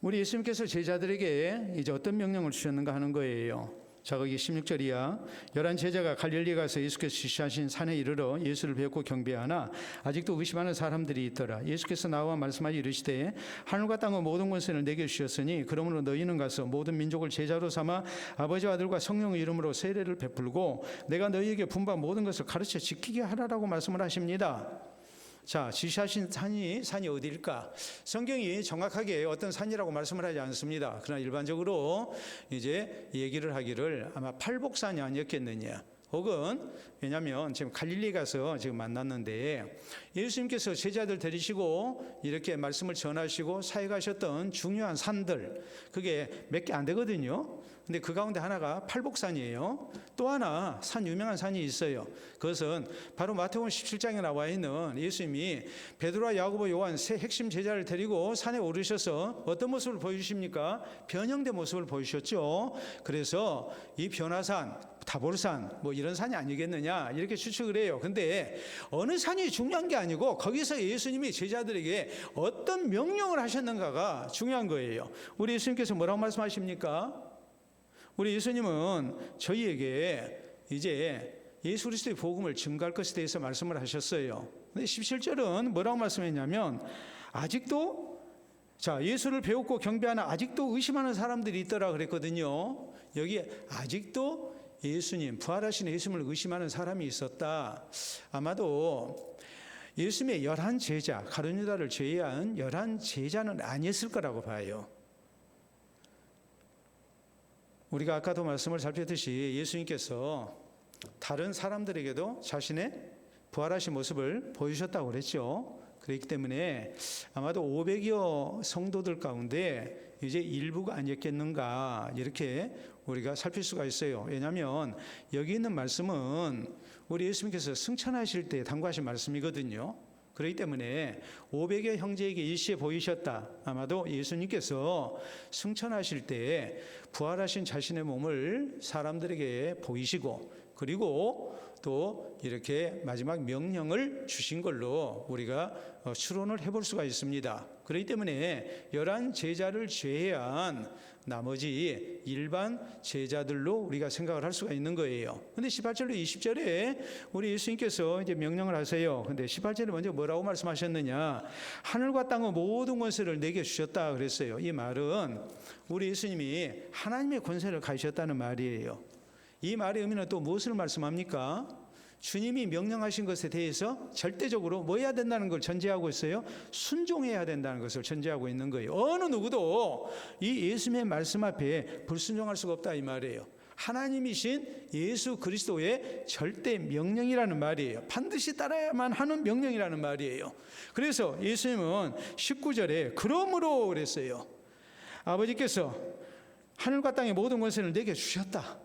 우리 예수님께서 제자들에게 이제 어떤 명령을 주셨는가 하는 거예요. 자, 거기 16절이야. 11 제자가 갈릴리 가서 예수께서 지시하신 산에 이르러 예수를 배웠고 경배하나 아직도 의심하는 사람들이 있더라. 예수께서 나와 말씀하여 이르시되 하늘과 땅의 모든 권세를 내게 주셨으니 그러므로 너희는 가서 모든 민족을 제자로 삼아 아버지와 아들과 성령의 이름으로 세례를 베풀고 내가 너희에게 분부한 모든 것을 가르쳐 지키게 하라라고 말씀을 하십니다. 자, 지시하신 산이 어디일까? 성경이 정확하게 어떤 산이라고 말씀을 하지 않습니다. 그러나 일반적으로 이제 얘기를 하기를 아마 팔복산이 아니었겠느냐. 혹은 왜냐하면 지금 갈릴리 가서 지금 만났는데 예수님께서 제자들 데리시고 이렇게 말씀을 전하시고 사역하셨던 중요한 산들 그게 몇 개 안 되거든요. 근데 그 가운데 하나가 팔복산이에요. 또 하나 유명한 산이 있어요. 그것은 바로 마태복음 17장에 나와 있는 예수님이 베드로와 야고보 요한 세 핵심 제자를 데리고 산에 오르셔서 어떤 모습을 보여주십니까? 변형된 모습을 보여주셨죠. 그래서 이 변화산, 타보르산 뭐 이런 산이 아니겠느냐 이렇게 추측을 해요. 근데 어느 산이 중요한 게 아니고 거기서 예수님이 제자들에게 어떤 명령을 하셨는가가 중요한 거예요. 우리 예수님께서 뭐라고 말씀하십니까? 우리 예수님은 저희에게 이제 예수 그리스도의 복음을 증거할 것에 대해서 말씀을 하셨어요. 근데 17절은 뭐라고 말씀했냐면 아직도 예수를 배웠고 경배하나 아직도 의심하는 사람들이 있더라 그랬거든요. 여기에 아직도 예수님, 부활하신 예수님을 의심하는 사람이 있었다. 아마도 예수님의 11 제자, 가룟 유다를 제외한 11 제자는 아니었을 거라고 봐요. 우리가 아까도 말씀을 살폈듯이 예수님께서 다른 사람들에게도 자신의 부활하신 모습을 보여주셨다고 그랬죠. 그렇기 때문에 아마도 500여 성도들 가운데 이제 일부가 아니었겠는가 이렇게 우리가 살필 수가 있어요. 왜냐하면 여기 있는 말씀은 우리 예수님께서 승천하실 때 당부하신 말씀이거든요. 그렇기 때문에 500여 형제에게 일시에 보이셨다. 아마도 예수님께서 승천하실 때 부활하신 자신의 몸을 사람들에게 보이시고 그리고 또 이렇게 마지막 명령을 주신 걸로 우리가 추론을 해볼 수가 있습니다. 그렇기 때문에 11 제자를 제외한 나머지 일반 제자들로 우리가 생각을 할 수가 있는 거예요. 근데 18절로 20절에 우리 예수님께서 이제 명령을 하세요. 근데 18절에 먼저 뭐라고 말씀하셨느냐? 하늘과 땅의 모든 권세를 내게 주셨다 그랬어요. 이 말은 우리 예수님이 하나님의 권세를 가지셨다는 말이에요. 이 말의 의미는 또 무엇을 말씀합니까? 주님이 명령하신 것에 대해서 절대적으로 뭐 해야 된다는 걸 전제하고 있어요? 순종해야 된다는 것을 전제하고 있는 거예요. 어느 누구도 이 예수님의 말씀 앞에 불순종할 수가 없다 이 말이에요. 하나님이신 예수 그리스도의 절대 명령이라는 말이에요. 반드시 따라야만 하는 명령이라는 말이에요. 그래서 예수님은 19절에 그러므로 그랬어요. 아버지께서 하늘과 땅의 모든 권세를 내게 주셨다.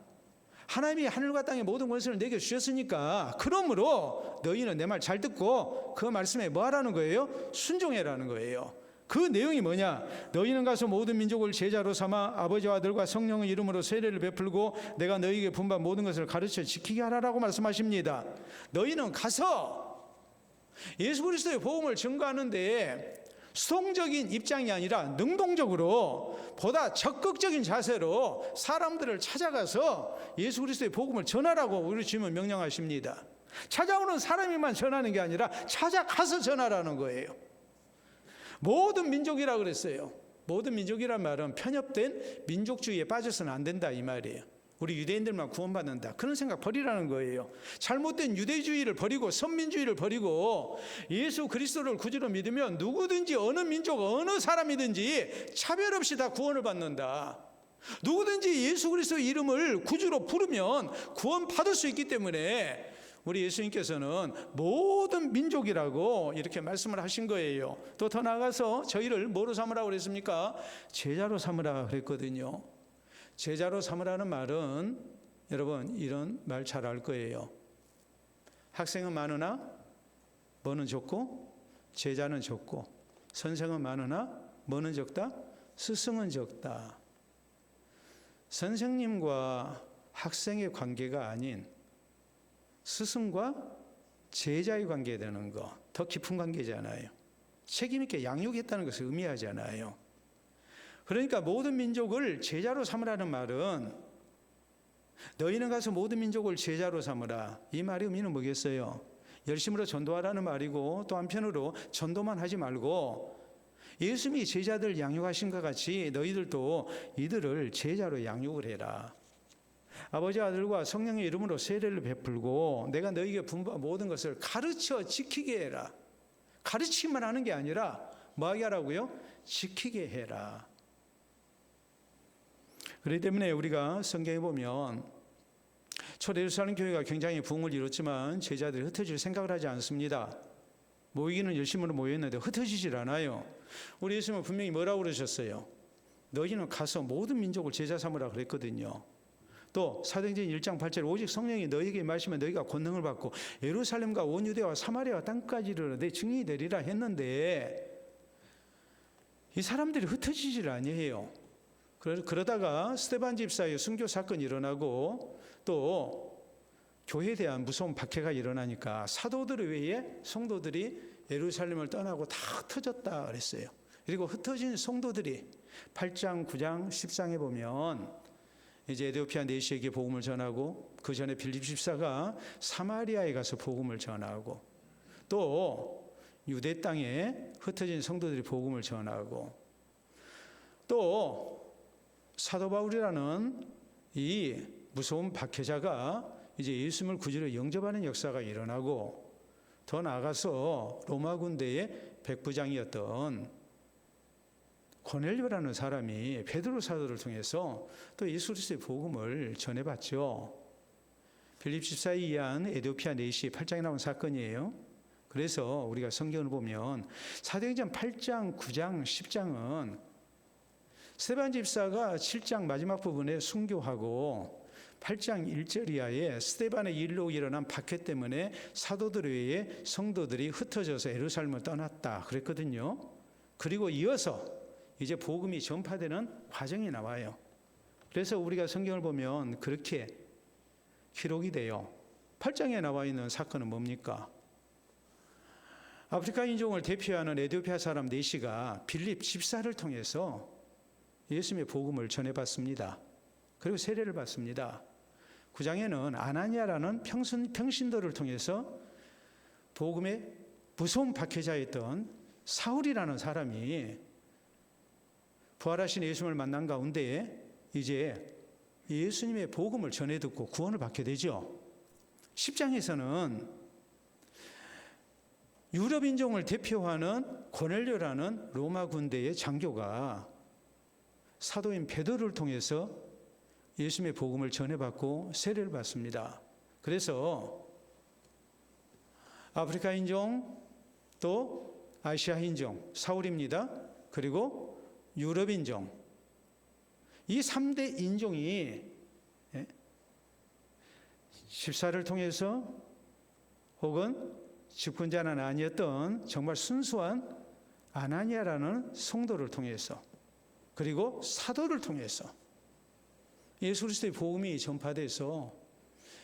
하나님이 하늘과 땅의 모든 권세를 내게 주셨으니까 그러므로 너희는 내 말 잘 듣고 그 말씀에 뭐 하라는 거예요? 순종해라는 거예요. 그 내용이 뭐냐? 너희는 가서 모든 민족을 제자로 삼아 아버지와 아들과 성령의 이름으로 세례를 베풀고 내가 너희에게 분반 모든 것을 가르쳐 지키게 하라라고 말씀하십니다. 너희는 가서 예수 그리스도의 복음을 증거하는데 수동적인 입장이 아니라 능동적으로 보다 적극적인 자세로 사람들을 찾아가서 예수 그리스도의 복음을 전하라고 우리 주님은 명령하십니다. 찾아오는 사람이만 전하는 게 아니라 찾아가서 전하라는 거예요. 모든 민족이라 그랬어요. 모든 민족이란 말은 편협된 민족주의에 빠져서는 안 된다 이 말이에요. 우리 유대인들만 구원받는다 그런 생각 버리라는 거예요. 잘못된 유대주의를 버리고 선민주의를 버리고 예수 그리스도를 구주로 믿으면 누구든지 어느 민족 어느 사람이든지 차별 없이 다 구원을 받는다. 누구든지 예수 그리스도의 이름을 구주로 부르면 구원받을 수 있기 때문에 우리 예수님께서는 모든 민족이라고 이렇게 말씀을 하신 거예요. 또 더 나아가서 저희를 뭐로 삼으라고 그랬습니까? 제자로 삼으라 그랬거든요. 제자로 삼으라는 말은 여러분 이런 말 잘 알 거예요. 학생은 많으나 뭐는 적고 제자는 적고 선생은 많으나 뭐는 적다? 스승은 적다. 선생님과 학생의 관계가 아닌 스승과 제자의 관계에 되는 거, 더 깊은 관계잖아요. 책임 있게 양육했다는 것을 의미하잖아요. 그러니까 모든 민족을 제자로 삼으라는 말은 너희는 가서 모든 민족을 제자로 삼으라. 이 말의 의미는 뭐겠어요? 열심으로 전도하라는 말이고 또 한편으로 전도만 하지 말고 예수님이 제자들 양육하신 것 같이 너희들도 이들을 제자로 양육을 해라. 아버지 아들과 성령의 이름으로 세례를 베풀고 내가 너희에게 분부한 모든 것을 가르쳐 지키게 해라. 가르치기만 하는 게 아니라 뭐 하게 하라고요? 지키게 해라. 그렇기 때문에 우리가 성경에 보면 첫 예루살렘 교회가 굉장히 부흥을 이뤘지만 제자들이 흩어질 생각을 하지 않습니다. 모이기는 열심으로 모였는데 흩어지질 않아요. 우리 예수님은 분명히 뭐라고 그러셨어요? 너희는 가서 모든 민족을 제자 삼으라 그랬거든요. 또 사도행전 1장 8절 오직 성령이 너희에게 임하시면 너희가 권능을 받고 예루살렘과 온 유대와 사마리아와 땅까지 이르러 내 증인이 되리라 했는데 이 사람들이 흩어지질 아니에요. 그러다가 스데반 집사의 순교 사건이 일어나고 또 교회에 대한 무서운 박해가 일어나니까 사도들 외에 성도들이 예루살렘을 떠나고 다 흩어졌다 그랬어요. 그리고 흩어진 성도들이 8장, 9장, 10장에 보면 이제 에디오피아 내시에게 복음을 전하고 그 전에 빌립 집사가 사마리아에 가서 복음을 전하고 또 유대 땅에 흩어진 성도들이 복음을 전하고 또 사도 바울이라는 이 무서운 박해자가 이제 예수님을 구주로 영접하는 역사가 일어나고 더 나아가서 로마 군대의 백부장이었던 고넬료라는 사람이 베드로 사도를 통해서 또 예수 그리스도의 복음을 전해봤죠. 빌립 집사에 의한 에디오피아 내시 8장에 나온 사건이에요. 그래서 우리가 성경을 보면 사도행전 8장, 9장, 10장은 스데반 집사가 7장 마지막 부분에 순교하고 8장 1절 이하에 스데반의 일로 일어난 박해 때문에 사도들 외에 성도들이 흩어져서 예루살렘을 떠났다 그랬거든요. 그리고 이어서 이제 복음이 전파되는 과정이 나와요. 그래서 우리가 성경을 보면 그렇게 기록이 돼요. 8장에 나와 있는 사건은 뭡니까? 아프리카 인종을 대표하는 에디오피아 사람 네시가 빌립 집사를 통해서 예수님의 복음을 전해받습니다. 그리고 세례를 받습니다. 9장에는 아나니아라는 평신도를 통해서 복음의 무서운 박해자였던 사울이라는 사람이 부활하신 예수님을 만난 가운데 이제 예수님의 복음을 전해 듣고 구원을 받게 되죠. 10장에서는 유럽 인종을 대표하는 고넬료라는 로마 군대의 장교가 사도인 베드로를 통해서 예수님의 복음을 전해받고 세례를 받습니다. 그래서 아프리카 인종, 또 아시아 인종, 사울입니다. 그리고 유럽 인종, 이 3대 인종이 집사를 통해서 혹은 집권자는 아니었던 정말 순수한 아나니아라는 성도를 통해서, 그리고 사도를 통해서 예수 그리스도의 복음이 전파돼서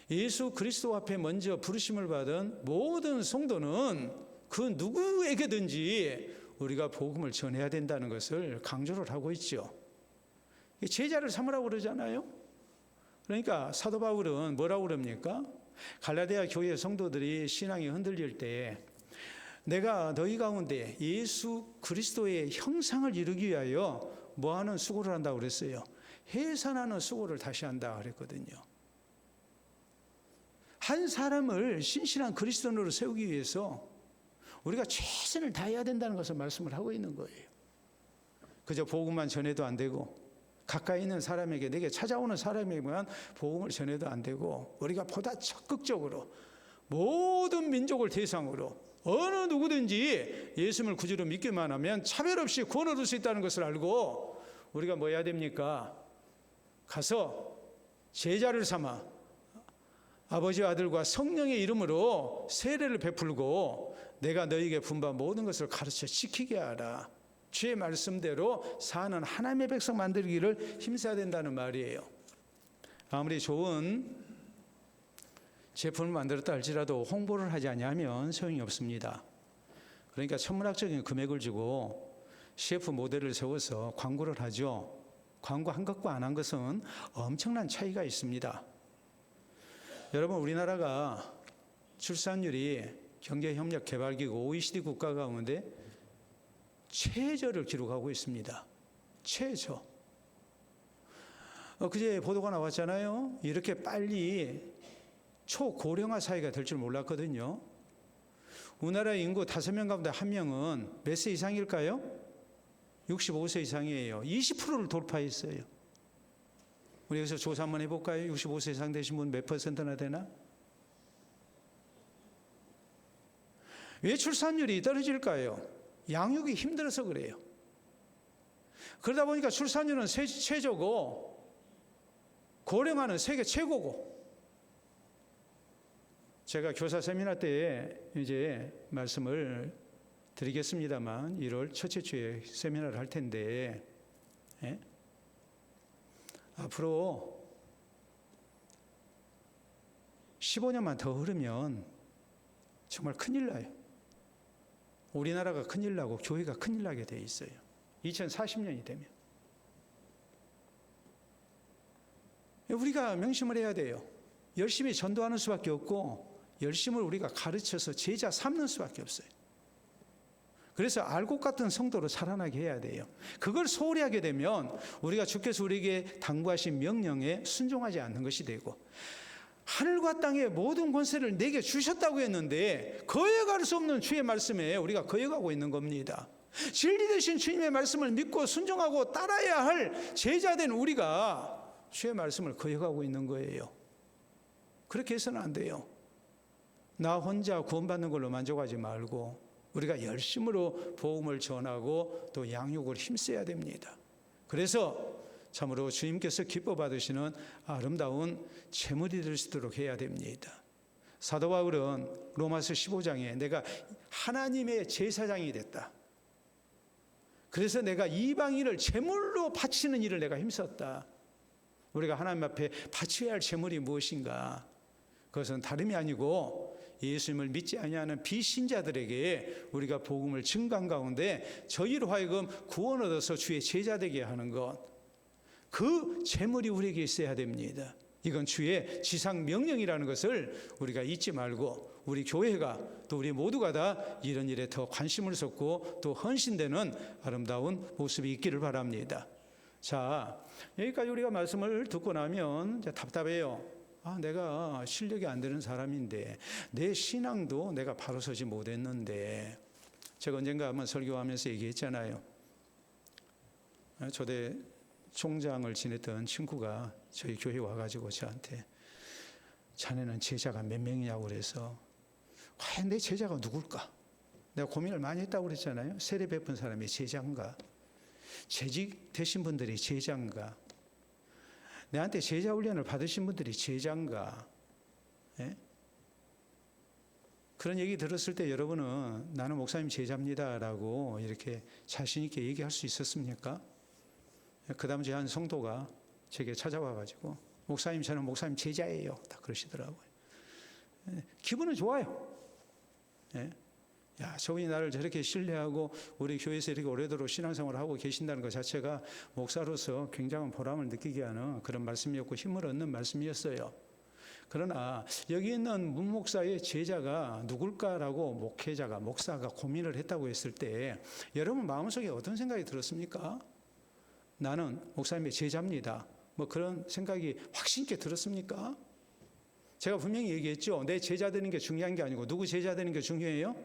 예수 그리스도 앞에 먼저 부르심을 받은 모든 성도는 그 누구에게든지 우리가 복음을 전해야 된다는 것을 강조를 하고 있죠. 제자를 삼으라고 그러잖아요. 그러니까 사도 바울은 뭐라고 그럽니까? 갈라디아 교회 성도들이 신앙이 흔들릴 때 내가 너희 가운데 예수 그리스도의 형상을 이루기 위하여 뭐하는 수고를 한다고 그랬어요? 해산하는 수고를 다시 한다 그랬거든요. 한 사람을 신실한 그리스도인으로 세우기 위해서 우리가 최선을 다해야 된다는 것을 말씀을 하고 있는 거예요. 그저 복음만 전해도 안 되고, 가까이 있는 사람에게, 내게 찾아오는 사람에게만 복음을 전해도 안 되고, 우리가 보다 적극적으로 모든 민족을 대상으로 어느 누구든지 예수님을 구주로 믿기만 하면 차별 없이 구원 얻을 수 있다는 것을 알고 우리가 뭐 해야 됩니까? 가서 제자를 삼아 아버지와 아들과 성령의 이름으로 세례를 베풀고 내가 너희에게 분부한 모든 것을 가르쳐 지키게 하라. 주의 말씀대로 사는 하나님의 백성 만들기를 힘써야 된다는 말이에요. 아무리 좋은 제품을 만들었다 할지라도 홍보를 하지 않으면 소용이 없습니다. 그러니까 천문학적인 금액을 주고 CF 모델을 세워서 광고를 하죠. 광고한 것과 안 한 것은 엄청난 차이가 있습니다. 여러분, 우리나라가 출산율이 경제협력개발기구 OECD 국가 가운데 최저를 기록하고 있습니다. 최저. 그제 보도가 나왔잖아요. 이렇게 빨리 초고령화 사회가 될 줄 몰랐거든요. 우리나라 인구 5명 가운데 1명은 몇 세 이상일까요? 65세 이상이에요. 20%를 돌파했어요. 우리 여기서 조사 한번 해볼까요? 65세 이상 되신 분 몇 퍼센트나 되나? 왜 출산율이 떨어질까요? 양육이 힘들어서 그래요. 그러다 보니까 출산율은 최저고 고령화는 세계 최고고. 제가 교사 세미나 때 이제 말씀을 드리겠습니다만 1월 첫째 주에 세미나를 할 텐데 앞으로 15년만 더 흐르면 정말 큰일 나요. 우리나라가 큰일 나고 교회가 큰일 나게 돼 있어요. 2040년이 되면. 우리가 명심을 해야 돼요. 열심히 전도하는 수밖에 없고 열심을 우리가 가르쳐서 제자 삼는 수밖에 없어요. 그래서 알곡 같은 성도로 살아나게 해야 돼요. 그걸 소홀히 하게 되면 우리가 주께서 우리에게 당부하신 명령에 순종하지 않는 것이 되고, 하늘과 땅의 모든 권세를 내게 주셨다고 했는데 거역할 수 없는 주의 말씀에 우리가 거역하고 있는 겁니다. 진리 되신 주님의 말씀을 믿고 순종하고 따라야 할 제자된 우리가 주의 말씀을 거역하고 있는 거예요. 그렇게 해서는 안 돼요. 나 혼자 구원받는 걸로 만족하지 말고 우리가 열심으로 복음을 전하고 또 양육을 힘써야 됩니다. 그래서 참으로 주님께서 기뻐 받으시는 아름다운 제물이 될 수 있도록 해야 됩니다. 사도 바울은 로마서 15장에 내가 하나님의 제사장이 됐다. 그래서 내가 이방인을 제물로 바치는 일을 내가 힘썼다. 우리가 하나님 앞에 바쳐야 할 제물이 무엇인가? 그것은 다름이 아니고 예수님을 믿지 아니하는 비신자들에게 우리가 복음을 증거한 가운데 저희로 하여금 구원 얻어서 주의 제자 되게 하는 것, 그 제물이 우리에게 있어야 됩니다. 이건 주의 지상 명령이라는 것을 우리가 잊지 말고 우리 교회가 또 우리 모두가 다 이런 일에 더 관심을 쏟고 또 헌신되는 아름다운 모습이 있기를 바랍니다. 자, 여기까지 우리가 말씀을 듣고 나면 이제 답답해요. 내가 실력이 안 되는 사람인데 내 신앙도 내가 바로 서지 못했는데. 제가 언젠가 한번 설교하면서 얘기했잖아요. 초대 총장을 지냈던 친구가 저희 교회에 와가지고 저한테 자네는 제자가 몇 명이냐고 그래서 과연 내 제자가 누굴까? 내가 고민을 많이 했다고 그랬잖아요. 세례 베푼 사람이 제자인가? 재직 되신 분들이 제자인가? 내한테 제자 훈련을 받으신 분들이 제자인가? 예? 그런 얘기 들었을 때 여러분은 나는 목사님 제자입니다라고 이렇게 자신 있게 얘기할 수 있었습니까? 그 다음 제 한 성도가 제게 찾아와가지고 목사님 저는 목사님 제자예요. 다 그러시더라고요. 기분은 좋아요. 예? 야, 저분이 나를 저렇게 신뢰하고 우리 교회에서 이렇게 오래도록 신앙생활을 하고 계신다는 것 자체가 목사로서 굉장한 보람을 느끼게 하는 그런 말씀이었고 힘을 얻는 말씀이었어요. 그러나 여기 있는 문 목사의 제자가 누굴까라고 목회자가 목사가 고민을 했다고 했을 때 여러분 마음속에 어떤 생각이 들었습니까? 나는 목사님의 제자입니다. 뭐 그런 생각이 확신 있게 들었습니까? 제가 분명히 얘기했죠. 내 제자 되는 게 중요한 게 아니고 누구 제자 되는 게 중요해요?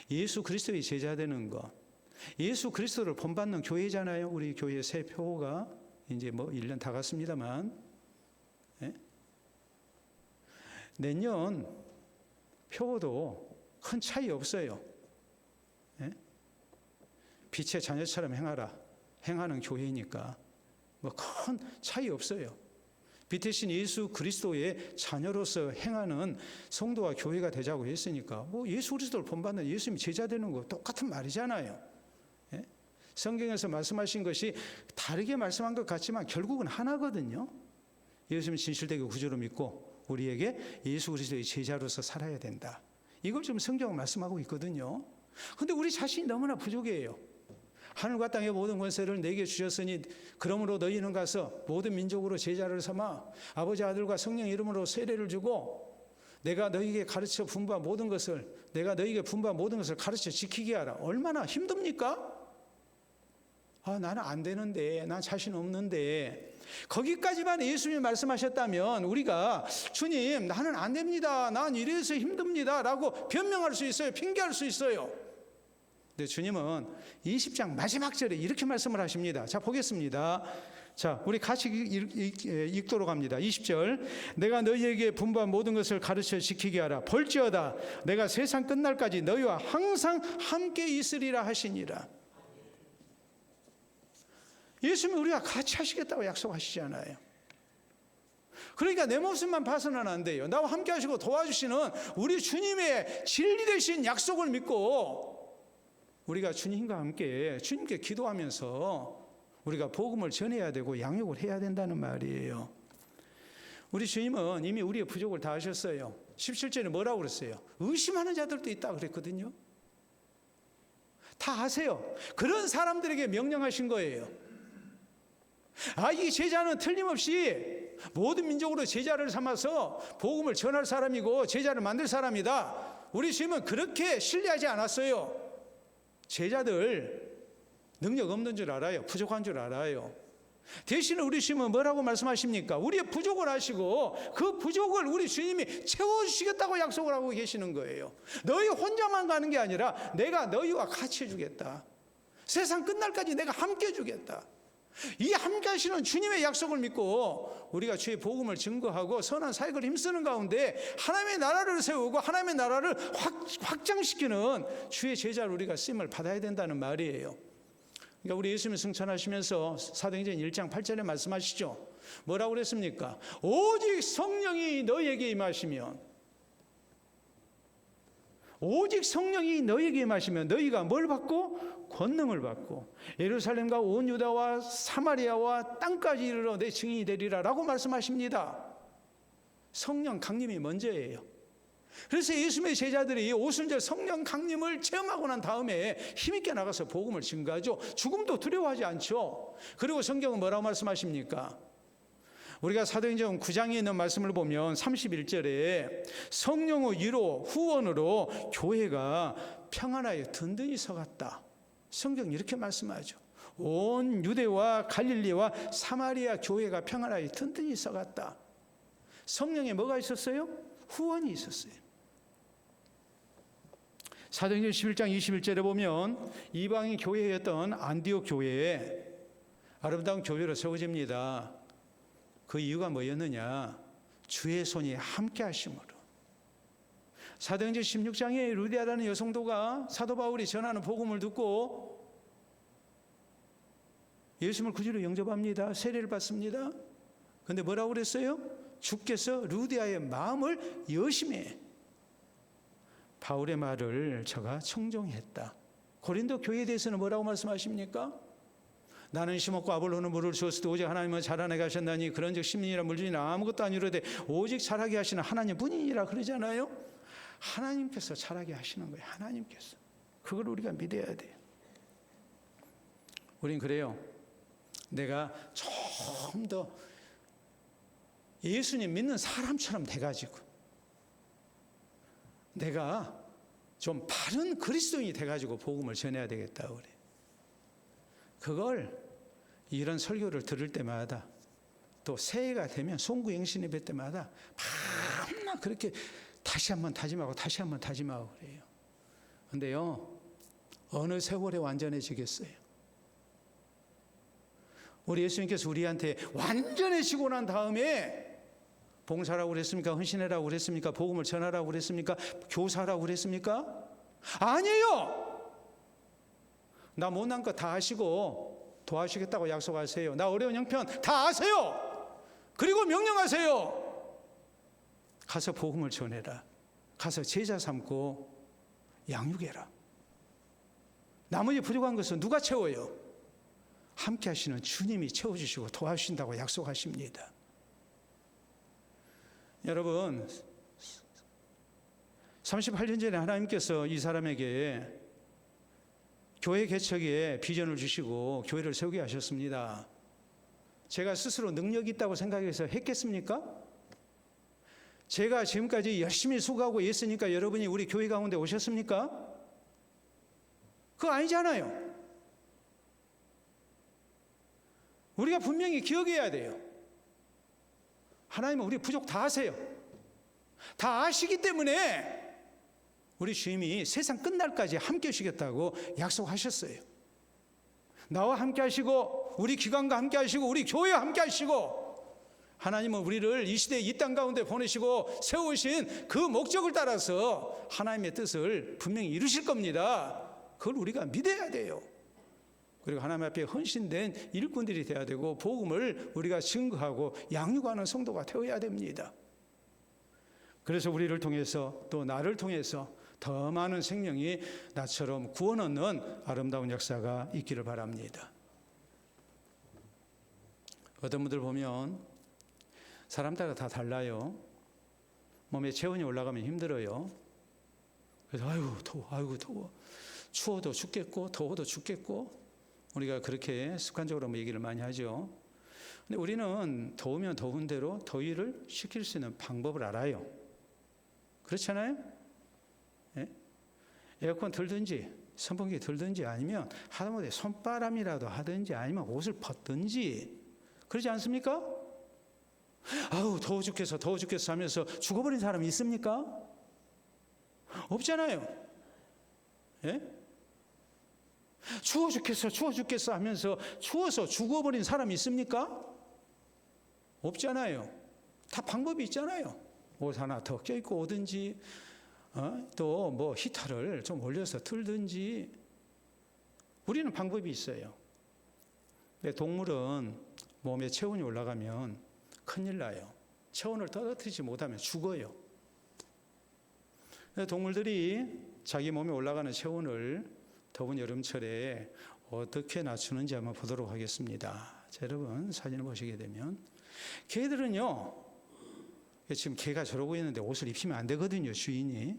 예수 그리스도의 제자 되는 것. 예수 그리스도를 본받는 교회잖아요. 우리 교회 새 표가 이제 뭐 1년 다 갔습니다만. 예? 내년 표도 큰 차이 없어요. 예? 빛의 자녀처럼 행하는 교회니까 뭐 큰 차이 없어요. 빛 대신 예수 그리스도의 자녀로서 행하는 성도와 교회가 되자고 했으니까 뭐 예수 그리스도를 본받는 예수님 제자 되는 거 똑같은 말이잖아요. 예? 성경에서 말씀하신 것이 다르게 말씀한 것 같지만 결국은 하나거든요. 예수님 진실되게 구주로 믿고 우리에게 예수 그리스도의 제자로서 살아야 된다. 이걸 좀 성경은 말씀하고 있거든요. 그런데 우리 자신이 너무나 부족해요. 하늘과 땅의 모든 권세를 내게 주셨으니 그러므로 너희는 가서 모든 민족으로 제자를 삼아 아버지 아들과 성령 이름으로 세례를 주고 내가 너희에게 가르쳐 분부한 모든 것을 가르쳐 지키게 하라. 얼마나 힘듭니까? 나는 안 되는데, 난 자신 없는데. 거기까지만 예수님이 말씀하셨다면 우리가 주님 나는 안 됩니다. 난 이래서 힘듭니다. 라고 변명할 수 있어요. 핑계할 수 있어요. 근데 주님은 20장 마지막 절에 이렇게 말씀을 하십니다. 자, 보겠습니다. 자, 우리 같이 읽도록 합니다. 20절. 내가 너희에게 분부한 모든 것을 가르쳐 지키게 하라. 볼지어다 내가 세상 끝날까지 너희와 항상 함께 있으리라 하시니라. 예수님이 우리가 같이 하시겠다고 약속하시잖아요. 그러니까 내 모습만 봐서는 안 돼요. 나와 함께 하시고 도와주시는 우리 주님의 진리 되신 약속을 믿고 우리가 주님과 함께 주님께 기도하면서 우리가 복음을 전해야 되고 양육을 해야 된다는 말이에요. 우리 주님은 이미 우리의 부족을 다 아셨어요. 17절에 뭐라고 그랬어요? 의심하는 자들도 있다 그랬거든요. 다 아세요. 그런 사람들에게 명령하신 거예요. 이 제자는 틀림없이 모든 민족으로 제자를 삼아서 복음을 전할 사람이고 제자를 만들 사람이다. 우리 주님은 그렇게 신뢰하지 않았어요. 제자들 능력 없는 줄 알아요. 부족한 줄 알아요. 대신에 우리 주님은 뭐라고 말씀하십니까? 우리의 부족을 아시고 그 부족을 우리 주님이 채워주시겠다고 약속을 하고 계시는 거예요. 너희 혼자만 가는 게 아니라 내가 너희와 같이 해주겠다. 세상 끝날까지 내가 함께 해주겠다. 이 함께 하시는 주님의 약속을 믿고 우리가 주의 복음을 증거하고 선한 사역을 힘쓰는 가운데 하나님의 나라를 세우고 하나님의 나라를 확장시키는 주의 제자를 우리가 쓰임을 받아야 된다는 말이에요. 그러니까 우리 예수님을 승천하시면서 사도행전 1장 8절에 말씀하시죠. 뭐라고 그랬습니까? 오직 성령이 너희에게 임하시면 너희가 뭘 받고? 권능을 받고 예루살렘과 온 유다와 사마리아와 땅까지 이르러 내 증인이 되리라 라고 말씀하십니다. 성령 강림이 먼저예요. 그래서 예수님의 제자들이 오순절 성령 강림을 체험하고 난 다음에 힘있게 나가서 복음을 증거하죠. 죽음도 두려워하지 않죠. 그리고 성경은 뭐라고 말씀하십니까? 우리가 사도행전 9장에 있는 말씀을 보면 31절에 성령의 위로 후원으로 교회가 평안하여 든든히 서갔다. 성경 이렇게 말씀하죠. 온 유대와 갈릴리와 사마리아 교회가 평안하여 든든히 서갔다. 성령에 뭐가 있었어요? 후원이 있었어요. 사도행전 11장 21절에 보면 이방인 교회였던 안디옥 교회에 아름다운 교회로 세워집니다. 그 이유가 뭐였느냐? 주의 손이 함께 하심으로. 사도행전 16장에 루디아라는 여성도가 사도 바울이 전하는 복음을 듣고 예수님을 구주로 영접합니다. 세례를 받습니다. 그런데 뭐라고 그랬어요? 주께서 루디아의 마음을 여심해 바울의 말을 저가 청종했다. 고린도 교회에 대해서는 뭐라고 말씀하십니까? 나는 심었고 아볼로는 물을 주었으되 오직 하나님은 자라나게 하셨나니 그런즉 심리나 물질이나 아무것도 아니로되 오직 자라게 하시는 하나님 뿐이니라 그러잖아요. 하나님께서 자라게 하시는 거예요. 하나님께서. 그걸 우리가 믿어야 돼요. 우린 그래요. 내가 좀 더 예수님 믿는 사람처럼 돼가지고 내가 좀 바른 그리스도인이 돼가지고 복음을 전해야 되겠다 그래. 그걸 이런 설교를 들을 때마다 또 새해가 되면 송구영신 예배 때마다 밤낮 그렇게 다시 한번 다짐하고 다시 한번 다짐하고 그래요. 근데요, 어느 세월에 완전해지겠어요? 우리 예수님께서 우리한테 완전해지고 난 다음에 봉사라고 그랬습니까? 헌신해라고 그랬습니까? 복음을 전하라고 그랬습니까? 교사라고 그랬습니까? 아니에요. 나 못난 거 다 아시고 도와주시겠다고 약속하세요. 나 어려운 형편 다 아세요. 그리고 명령하세요. 가서 복음을 전해라. 가서 제자 삼고 양육해라. 나머지 부족한 것은 누가 채워요? 함께 하시는 주님이 채워주시고 도와주신다고 약속하십니다. 여러분, 38년 전에 하나님께서 이 사람에게 교회 개척에 비전을 주시고 교회를 세우게 하셨습니다. 제가 스스로 능력이 있다고 생각해서 했겠습니까? 제가 지금까지 열심히 수고하고 애쓰니까 여러분이 우리 교회 가운데 오셨습니까? 그거 아니잖아요. 우리가 분명히 기억해야 돼요. 하나님은 우리 부족 다 아세요. 다 아시기 때문에 우리 주님이 세상 끝날까지 함께 하시겠다고 약속하셨어요. 나와 함께 하시고 우리 기관과 함께 하시고 우리 교회와 함께 하시고 하나님은 우리를 이 시대 이 땅 가운데 보내시고 세우신 그 목적을 따라서 하나님의 뜻을 분명히 이루실 겁니다. 그걸 우리가 믿어야 돼요. 그리고 하나님 앞에 헌신된 일꾼들이 되어야 되고 복음을 우리가 증거하고 양육하는 성도가 되어야 됩니다. 그래서 우리를 통해서 또 나를 통해서 더 많은 생명이 나처럼 구원 얻는 아름다운 역사가 있기를 바랍니다. 어떤 분들 보면 사람 따라 다 달라요. 몸에 체온이 올라가면 힘들어요. 그래서 아이고 더워 추워도 죽겠고 더워도 죽겠고 우리가 그렇게 습관적으로 얘기를 많이 하죠. 근데 우리는 더우면 더운 대로 더위를 식힐 수 있는 방법을 알아요. 그렇잖아요? 예? 에어컨 틀든지 선풍기 틀든지 아니면 하다못해 손바람이라도 하든지 아니면 옷을 벗든지 그러지 않습니까? 아우 더워 죽겠어 하면서 죽어버린 사람이 있습니까? 없잖아요. 예? 추워 죽겠어 하면서 추워서 죽어버린 사람이 있습니까? 없잖아요. 다 방법이 있잖아요. 옷 하나 더 껴입고 오든지 또 뭐 히터를 좀 올려서 틀든지 우리는 방법이 있어요. 근데 동물은 몸에 체온이 올라가면 큰일 나요. 체온을 떨어뜨리지 못하면 죽어요. 동물들이 자기 몸에 올라가는 체온을 더운 여름철에 어떻게 낮추는지 한번 보도록 하겠습니다. 자, 여러분 사진을 보시게 되면 개들은요, 지금 개가 저러고 있는데 옷을 입히면 안 되거든요. 주인이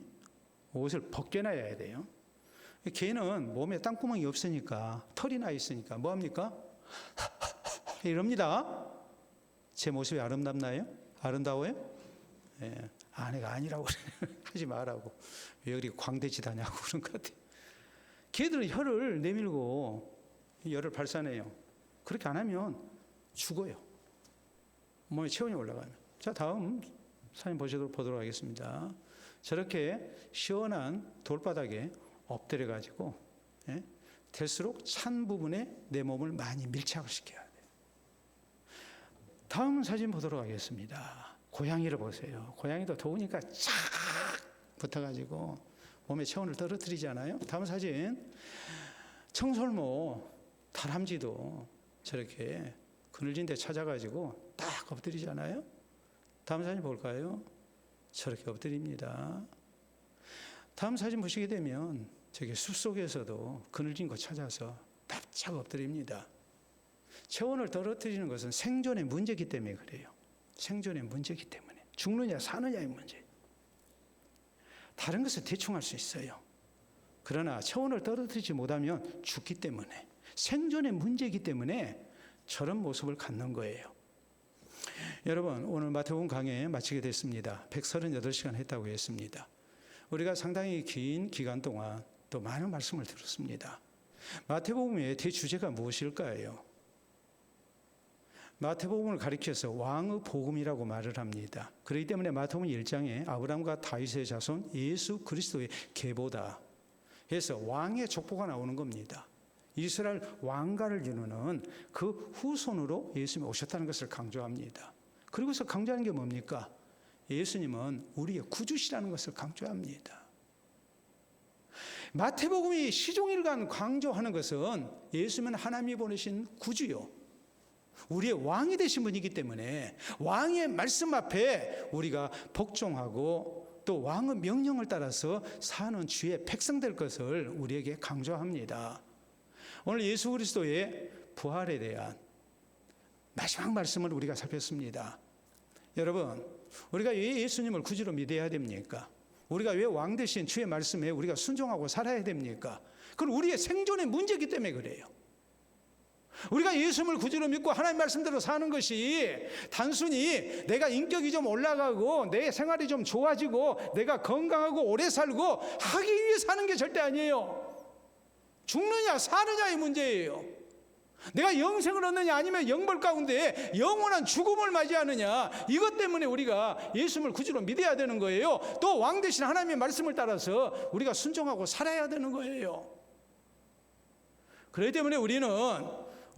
옷을 벗겨놔야 돼요. 개는 몸에 땅구멍이 없으니까 털이 나 있으니까 뭐합니까? 이럽니다. 제 모습이 아름답나요? 아름다워요? 예, 아내가 아니라고 그래. 하지 말라고. 왜 그리 광대짓 하냐고 그런 것 같아요. 개들은 혀를 내밀고 열을 발산해요. 그렇게 안 하면 죽어요. 몸에 체온이 올라가면. 자, 다음 사진 보도록 하겠습니다. 저렇게 시원한 돌바닥에 엎드려 가지고 될수록 찬 부분에 내 몸을 많이 밀착을 시켜야 돼요. 다음 사진 보도록 하겠습니다. 고양이를 보세요. 고양이도 더우니까 착 붙어가지고 몸에 체온을 떨어뜨리잖아요. 다음 사진. 청설모, 다람쥐도 저렇게 그늘진 데 찾아가지고 딱 엎드리잖아요. 다음 사진 볼까요? 저렇게 엎드립니다. 다음 사진 보시게 되면 저기 숲속에서도 그늘진 곳 찾아서 납작 엎드립니다. 체온을 떨어뜨리는 것은 생존의 문제이기 때문에 그래요. 생존의 문제이기 때문에. 죽느냐 사느냐의 문제. 다른 것은 대충 할 수 있어요. 그러나 체온을 떨어뜨리지 못하면 죽기 때문에, 생존의 문제이기 때문에 저런 모습을 갖는 거예요. 여러분, 오늘 마태복음 강해 마치게 됐습니다. 138시간 했다고 했습니다. 우리가 상당히 긴 기간 동안 또 많은 말씀을 들었습니다. 마태복음의 대주제가 무엇일까요? 마태복음을 가리켜서 왕의 복음이라고 말을 합니다. 그렇기 때문에 마태복음 1장에 아브라함과 다윗의 자손 예수 그리스도의 계보다 해서 왕의 족보가 나오는 겁니다. 이스라엘 왕가를 이루는 그 후손으로 예수님이 오셨다는 것을 강조합니다. 그리고서 강조하는 게 뭡니까? 예수님은 우리의 구주시라는 것을 강조합니다. 마태복음이 시종일관 강조하는 것은 예수님은 하나님이 보내신 구주요, 우리의 왕이 되신 분이기 때문에 왕의 말씀 앞에 우리가 복종하고 또 왕의 명령을 따라서 사는 주의 백성 될 것을 우리에게 강조합니다. 오늘 예수 그리스도의 부활에 대한 마지막 말씀을 우리가 살폈습니다. 여러분, 우리가 왜 예수님을 구주로 믿어야 됩니까? 우리가 왜 왕 대신 주의 말씀에 우리가 순종하고 살아야 됩니까? 그건 우리의 생존의 문제이기 때문에 그래요. 우리가 예수님을 구주로 믿고 하나님 말씀대로 사는 것이 단순히 내가 인격이 좀 올라가고 내 생활이 좀 좋아지고 내가 건강하고 오래 살고 하기 위해 사는 게 절대 아니에요. 죽느냐 사느냐의 문제예요. 내가 영생을 얻느냐 아니면 영벌 가운데 영원한 죽음을 맞이하느냐, 이것 때문에 우리가 예수님을 구주로 믿어야 되는 거예요. 또 왕 대신 하나님의 말씀을 따라서 우리가 순종하고 살아야 되는 거예요. 그렇기 때문에 우리는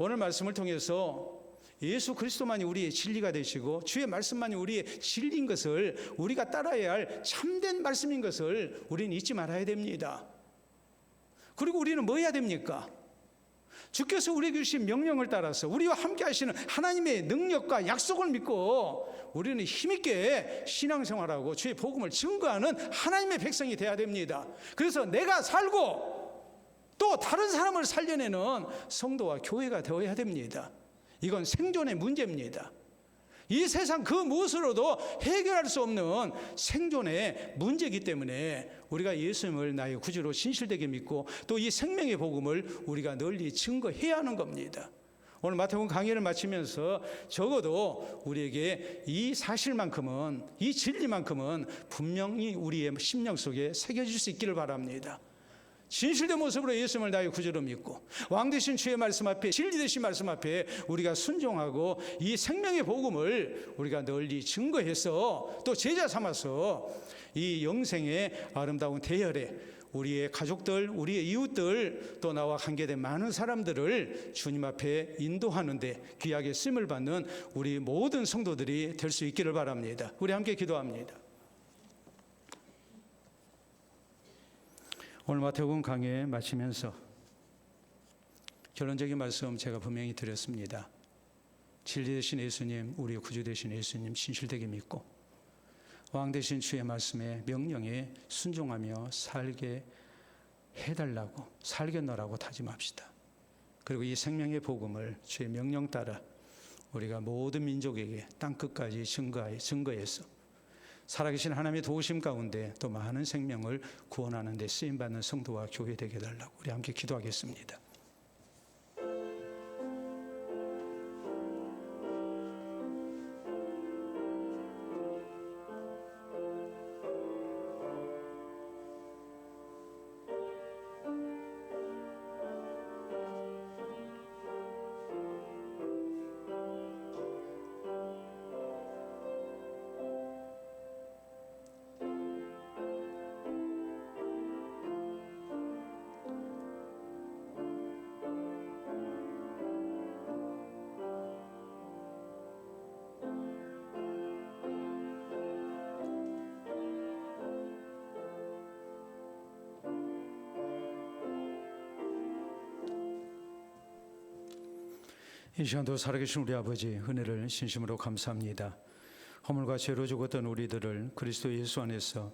오늘 말씀을 통해서 예수 그리스도만이 우리의 진리가 되시고 주의 말씀만이 우리의 진리인 것을, 우리가 따라야 할 참된 말씀인 것을 우리는 잊지 말아야 됩니다. 그리고 우리는 뭐 해야 됩니까? 주께서 우리에게 주신 명령을 따라서 우리와 함께 하시는 하나님의 능력과 약속을 믿고 우리는 힘있게 신앙생활하고 주의 복음을 증거하는 하나님의 백성이 되어야 됩니다. 그래서 내가 살고 또 다른 사람을 살려내는 성도와 교회가 되어야 됩니다. 이건 생존의 문제입니다. 이 세상 그 무엇으로도 해결할 수 없는 생존의 문제이기 때문에 우리가 예수님을 나의 구주로 진실되게 믿고 또 이 생명의 복음을 우리가 널리 증거해야 하는 겁니다. 오늘 마태복음 강의를 마치면서 적어도 우리에게 이 사실만큼은, 이 진리만큼은 분명히 우리의 심령 속에 새겨질 수 있기를 바랍니다. 진실된 모습으로 예수님을 나의 구주로 믿고 왕 되신 주의 말씀 앞에, 진리 되신 말씀 앞에 우리가 순종하고 이 생명의 복음을 우리가 널리 증거해서 또 제자 삼아서 이 영생의 아름다운 대열에 우리의 가족들, 우리의 이웃들, 또 나와 관계된 많은 사람들을 주님 앞에 인도하는데 귀하게 쓰임을 받는 우리 모든 성도들이 될 수 있기를 바랍니다. 우리 함께 기도합니다. 오늘 마태복음 강의 마치면서 결론적인 말씀 제가 분명히 드렸습니다. 진리 되신 예수님, 우리의 구주 되신 예수님 진실되게 믿고 왕 되신 주의 말씀에 명령에 순종하며 살게 해달라고, 살겠노라고 다짐합시다. 그리고 이 생명의 복음을 주의 명령 따라 우리가 모든 민족에게 땅끝까지 증거해서 살아계신 하나님의 도우심 가운데 또 많은 생명을 구원하는 데 쓰임받는 성도와 교회 되게 해달라고 우리 함께 기도하겠습니다. 이 시간도 살아계신 우리 아버지 은혜를 진심으로 감사합니다. 허물과 죄로 죽었던 우리들을 그리스도 예수 안에서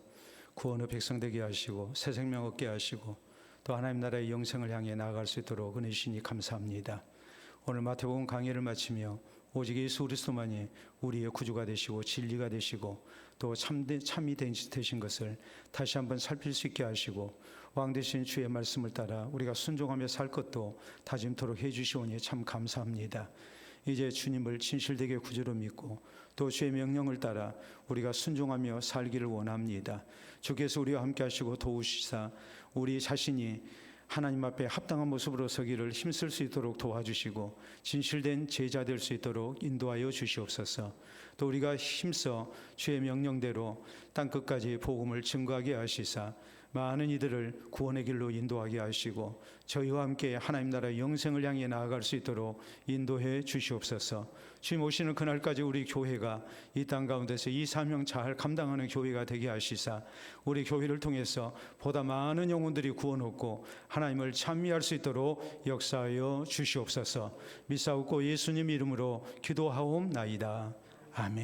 구원의 백성 되게 하시고 새 생명 얻게 하시고 또 하나님 나라의 영생을 향해 나아갈 수 있도록 은혜 주시니 감사합니다. 오늘 마태복음 강의를 마치며 오직 예수 그리스도만이 우리의 구주가 되시고 진리가 되시고 또 참이 되신 것을 다시 한번 살필 수 있게 하시고 왕 되신 주의 말씀을 따라 우리가 순종하며 살 것도 다짐토록 해주시오니 참 감사합니다. 이제 주님을 진실되게 구주로 믿고 또 주의 명령을 따라 우리가 순종하며 살기를 원합니다. 주께서 우리와 함께 하시고 도우시사 우리 자신이 하나님 앞에 합당한 모습으로 서기를 힘쓸 수 있도록 도와주시고 진실된 제자 될 수 있도록 인도하여 주시옵소서. 또 우리가 힘써 주의 명령대로 땅끝까지 복음을 증거하게 하시사 많은 이들을 구원의 길로 인도하게 하시고 저희와 함께 하나님 나라의 영생을 향해 나아갈 수 있도록 인도해 주시옵소서. 주님 오시는 그날까지 우리 교회가 이 땅 가운데서 이 사명 잘 감당하는 교회가 되게 하시사 우리 교회를 통해서 보다 많은 영혼들이 구원 얻고 하나님을 찬미할 수 있도록 역사하여 주시옵소서. 믿사옵고 예수님 이름으로 기도하옵나이다. 아멘.